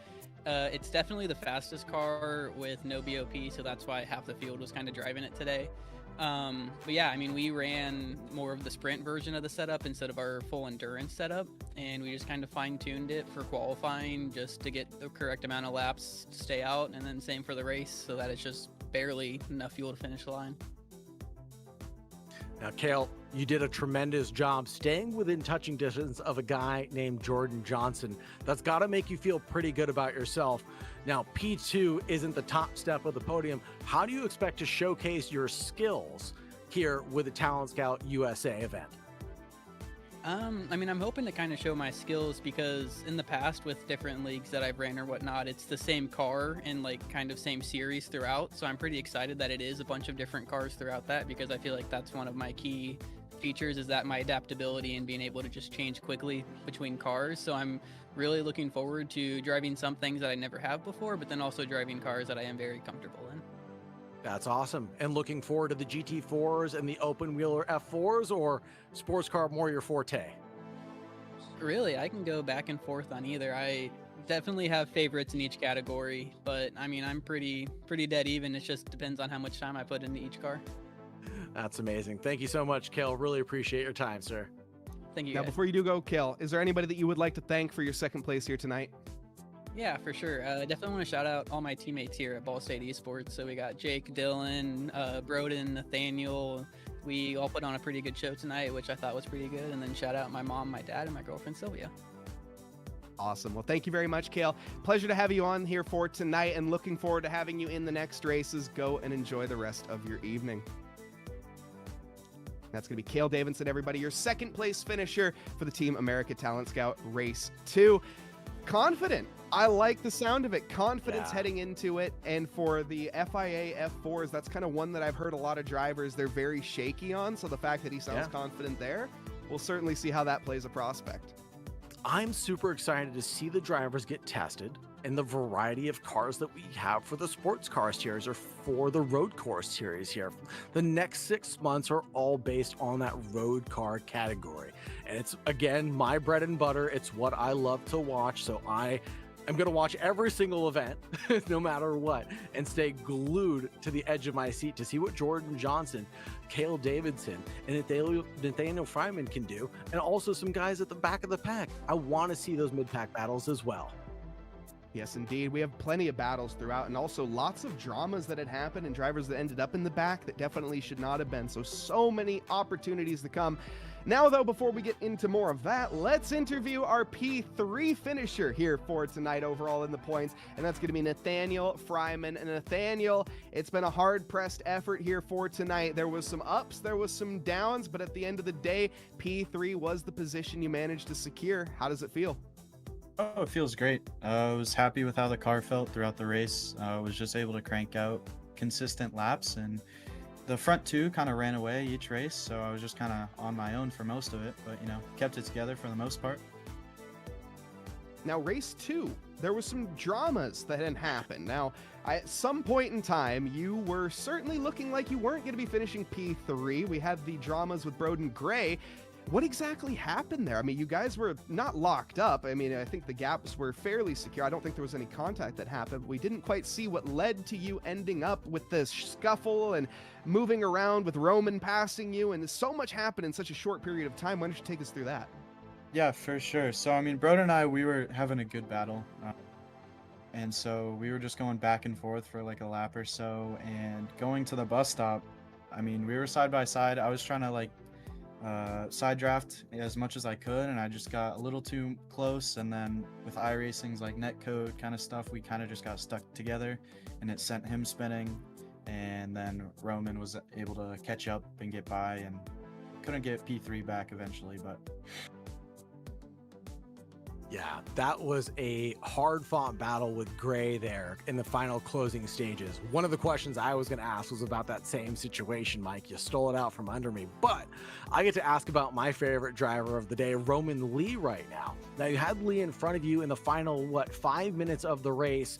It's definitely the fastest car with no BOP, so that's why half the field was kind of driving it today. But yeah, I mean, we ran more of the sprint version of the setup instead of our full endurance setup, and we just kind of fine-tuned it for qualifying just to get the correct amount of laps to stay out, and then same for the race so that it's just barely enough fuel to finish the line. Now, Kale, you did a tremendous job staying within touching distance of a guy named Jordan Johnson. That's got to make you feel pretty good about yourself. Now, P2 isn't the top step of the podium. How do you expect to showcase your skills here with the Talent Scout USA event? I mean, I'm hoping to kind of show my skills because in the past with different leagues that I've ran or whatnot, it's the same car and kind of same series throughout. So I'm pretty excited that it is a bunch of different cars throughout that, because I feel like that's one of my key features, is that my adaptability and being able to just change quickly between cars. So I'm really looking forward to driving some things that I never have before, but then also driving cars that I am very comfortable in. That's awesome. And looking forward to the GT4s and the open wheeler F4s, or sports car more your forte? Really, I can go back and forth on either. I definitely have favorites in each category, but I mean, I'm pretty dead even. It just depends on how much time I put into each car. That's amazing. Thank you so much, Kale. Really appreciate your time, sir. Thank you, Now, guys. before you do go, Kel, is there anybody that you would like to thank for your second place here tonight? Yeah, for sure. Definitely want to shout out all my teammates here at Ball State Esports. So we got Jake, Dylan, Broden, Nathaniel. We all put on a pretty good show tonight, which I thought was pretty good. And then shout out my mom, my dad, and my girlfriend, Sylvia. Awesome. Well, thank you very much, Kale. Pleasure to have you on here for tonight, and looking forward to having you in the next races. Go and enjoy the rest of your evening. That's going to be Cale Davidson, everybody, your second place finisher for the Team America Talent Scout Race 2. Confident. I like the sound of it. Confidence heading into it. And for the FIA F4s, that's kind of one that I've heard a lot of drivers, they're very shaky on. So the fact that he sounds confident there, we'll certainly see how that plays a prospect. I'm super excited to see the drivers get tested and the variety of cars that we have for the sports car series or for the road course series here. The next 6 months are all based on that road car category. And it's, again, my bread and butter. It's what I love to watch. So I'm going to watch every single event, no matter what, and stay glued to the edge of my seat to see what Jordan Johnson, Cale Davidson, and Nathaniel Fryman can do, and also some guys at the back of the pack. I want to see those mid-pack battles as well. Yes, indeed. We have plenty of battles throughout, and also lots of dramas that had happened and drivers that ended up in the back that definitely should not have been. So many opportunities to come. Now, though, before we get into more of that, let's interview our P3 finisher here for tonight overall in the points, and that's going to be Nathaniel Fryman. And Nathaniel, it's been a hard-pressed effort here for tonight. There was some ups, there was some downs, but at the end of the day, P3 was the position you managed to secure. How does it feel? Oh, it feels great. I was happy with how the car felt throughout the race. I was just able to crank out consistent laps, and the front two kind of ran away each race, so I was just kind of on my own for most of it, but kept it together for the most part. Now, race 2, there was some dramas that had happened. Now, at some point in time, you were certainly looking like you weren't going to be finishing P3. We had the dramas with Broden Gray. What exactly happened there? I mean, you guys were not locked up. I mean, I think the gaps were fairly secure. I don't think there was any contact that happened. We didn't quite see what led to you ending up with this scuffle and moving around with Roman passing you, and so much happened in such a short period of time. Why don't you take us through that? Yeah, for sure. So, I mean, Broden and I, we were having a good battle. And so we were just going back and forth for like a lap or so, and going to the bus stop, I mean, we were side by side. I was trying to like side draft as much as I could, and I just got a little too close. And then with iRacing's like netcode kind of stuff, we kind of just got stuck together, and it sent him spinning. And then Roman was able to catch up and get by, and couldn't get P3 back eventually, but Yeah, that was a hard-fought battle with Gray there in the final closing stages. One of the questions I was going to ask was about that same situation, Mike. You stole it out from under me, but I get to ask about my favorite driver of the day, Roman Lee, right now. Now, you had Lee in front of you in the final, 5 minutes of the race,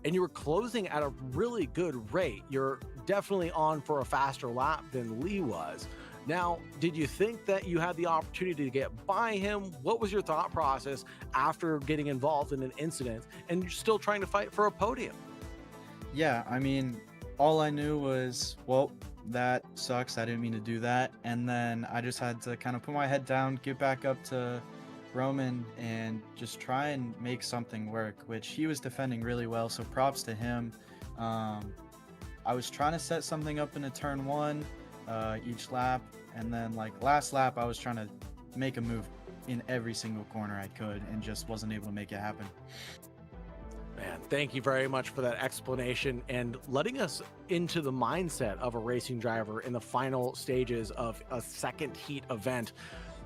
and you were closing at a really good rate. You're definitely on for a faster lap than Lee was. Now, did you think that you had the opportunity to get by him? What was your thought process after getting involved in an incident and you're still trying to fight for a podium? yeah, I mean, all I knew was, well, that sucks. I didn't mean to do that. And then I just had to kind of put my head down, get back up to Roman, and just try and make something work, which he was defending really well. So props to him. I was trying to set something up in a turn one each lap, and then like last lap I was trying to make a move in every single corner I could and just wasn't able to make it happen. Man, thank you very much for that explanation and letting us into the mindset of a racing driver in the final stages of a second heat event.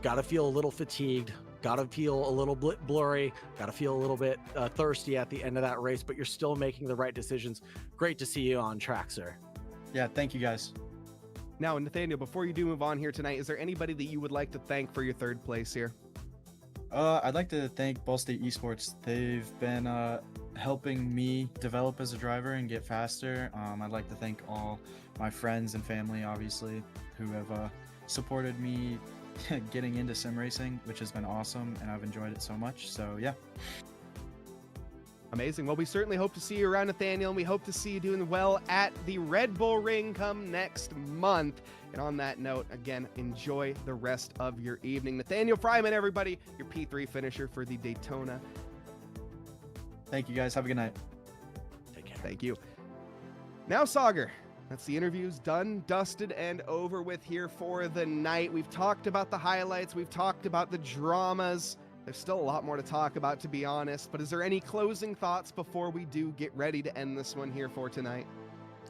Got to feel a little fatigued, got to feel a little bit blurry, got to feel a little bit thirsty at the end of that race, but you're still making the right decisions. Great to see you on track, sir. Yeah, thank you guys. Now, Nathaniel, before you do move on here tonight, is there anybody that you would like to thank for your third place here? I'd like to thank Ball State Esports. They've been helping me develop as a driver and get faster. I'd like to thank all my friends and family, obviously, who have supported me getting into sim racing, which has been awesome, and I've enjoyed it so much. So yeah. Amazing. Well, we certainly hope to see you around, Nathaniel, and we hope to see you doing well at the Red Bull Ring come next month. And on that note, again, enjoy the rest of your evening. Nathaniel Fryman, everybody, your P3 finisher for the Daytona. Thank you guys. Have a good night. Take care. Thank you. Now, Sauger, that's the interviews done, dusted, and over with here for the night. We've talked about the highlights. We've talked about the dramas. There's still a lot more to talk about, to be honest, but is there any closing thoughts before we do get ready to end this one here for tonight?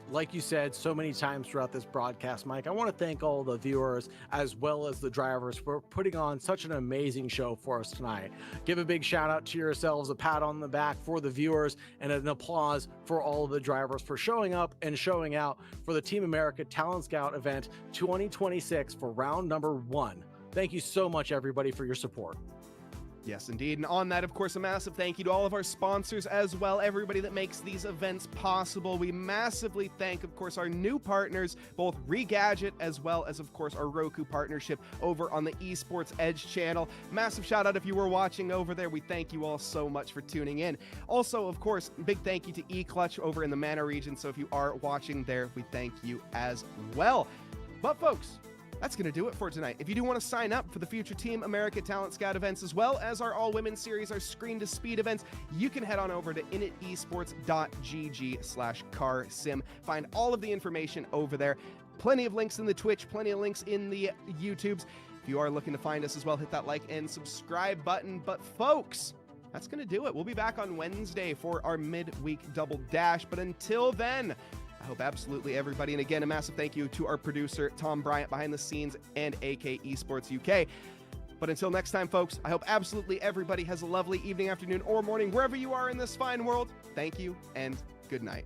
Like you said so many times throughout this broadcast, Mike, I want to thank all the viewers as well as the drivers for putting on such an amazing show for us tonight. Give a big shout out to yourselves, a pat on the back for the viewers, and an applause for all of the drivers for showing up and showing out for the Team America Talent Scout event 2026 for round number 1. Thank you so much, everybody, for your support. Yes, indeed. And on that, of course, a massive thank you to all of our sponsors as well, everybody that makes these events possible. We massively thank, of course, our new partners, both Regadget as well as, of course, our Roku partnership over on the Esports Edge channel. Massive shout out if you were watching over there. We thank you all so much for tuning in. Also, of course, big thank you to eClutch over in the Mana region. So if you are watching there, we thank you as well. But folks, that's going to do it for tonight. If you do want to sign up for the future Team America Talent Scout events, as well as our all-women series, our Screen to Speed events, you can head on over to initesports.gg/carsim. Find all of the information over there. Plenty of links in the Twitch, plenty of links in the YouTubes. If you are looking to find us as well, hit that like and subscribe button. But folks, that's going to do it. We'll be back on Wednesday for our midweek double dash. But until then, I hope absolutely everybody, and again, a massive thank you to our producer, Tom Bryant, behind the scenes, and AK Esports UK. But until next time, folks, I hope absolutely everybody has a lovely evening, afternoon, or morning, wherever you are in this fine world. Thank you, and good night.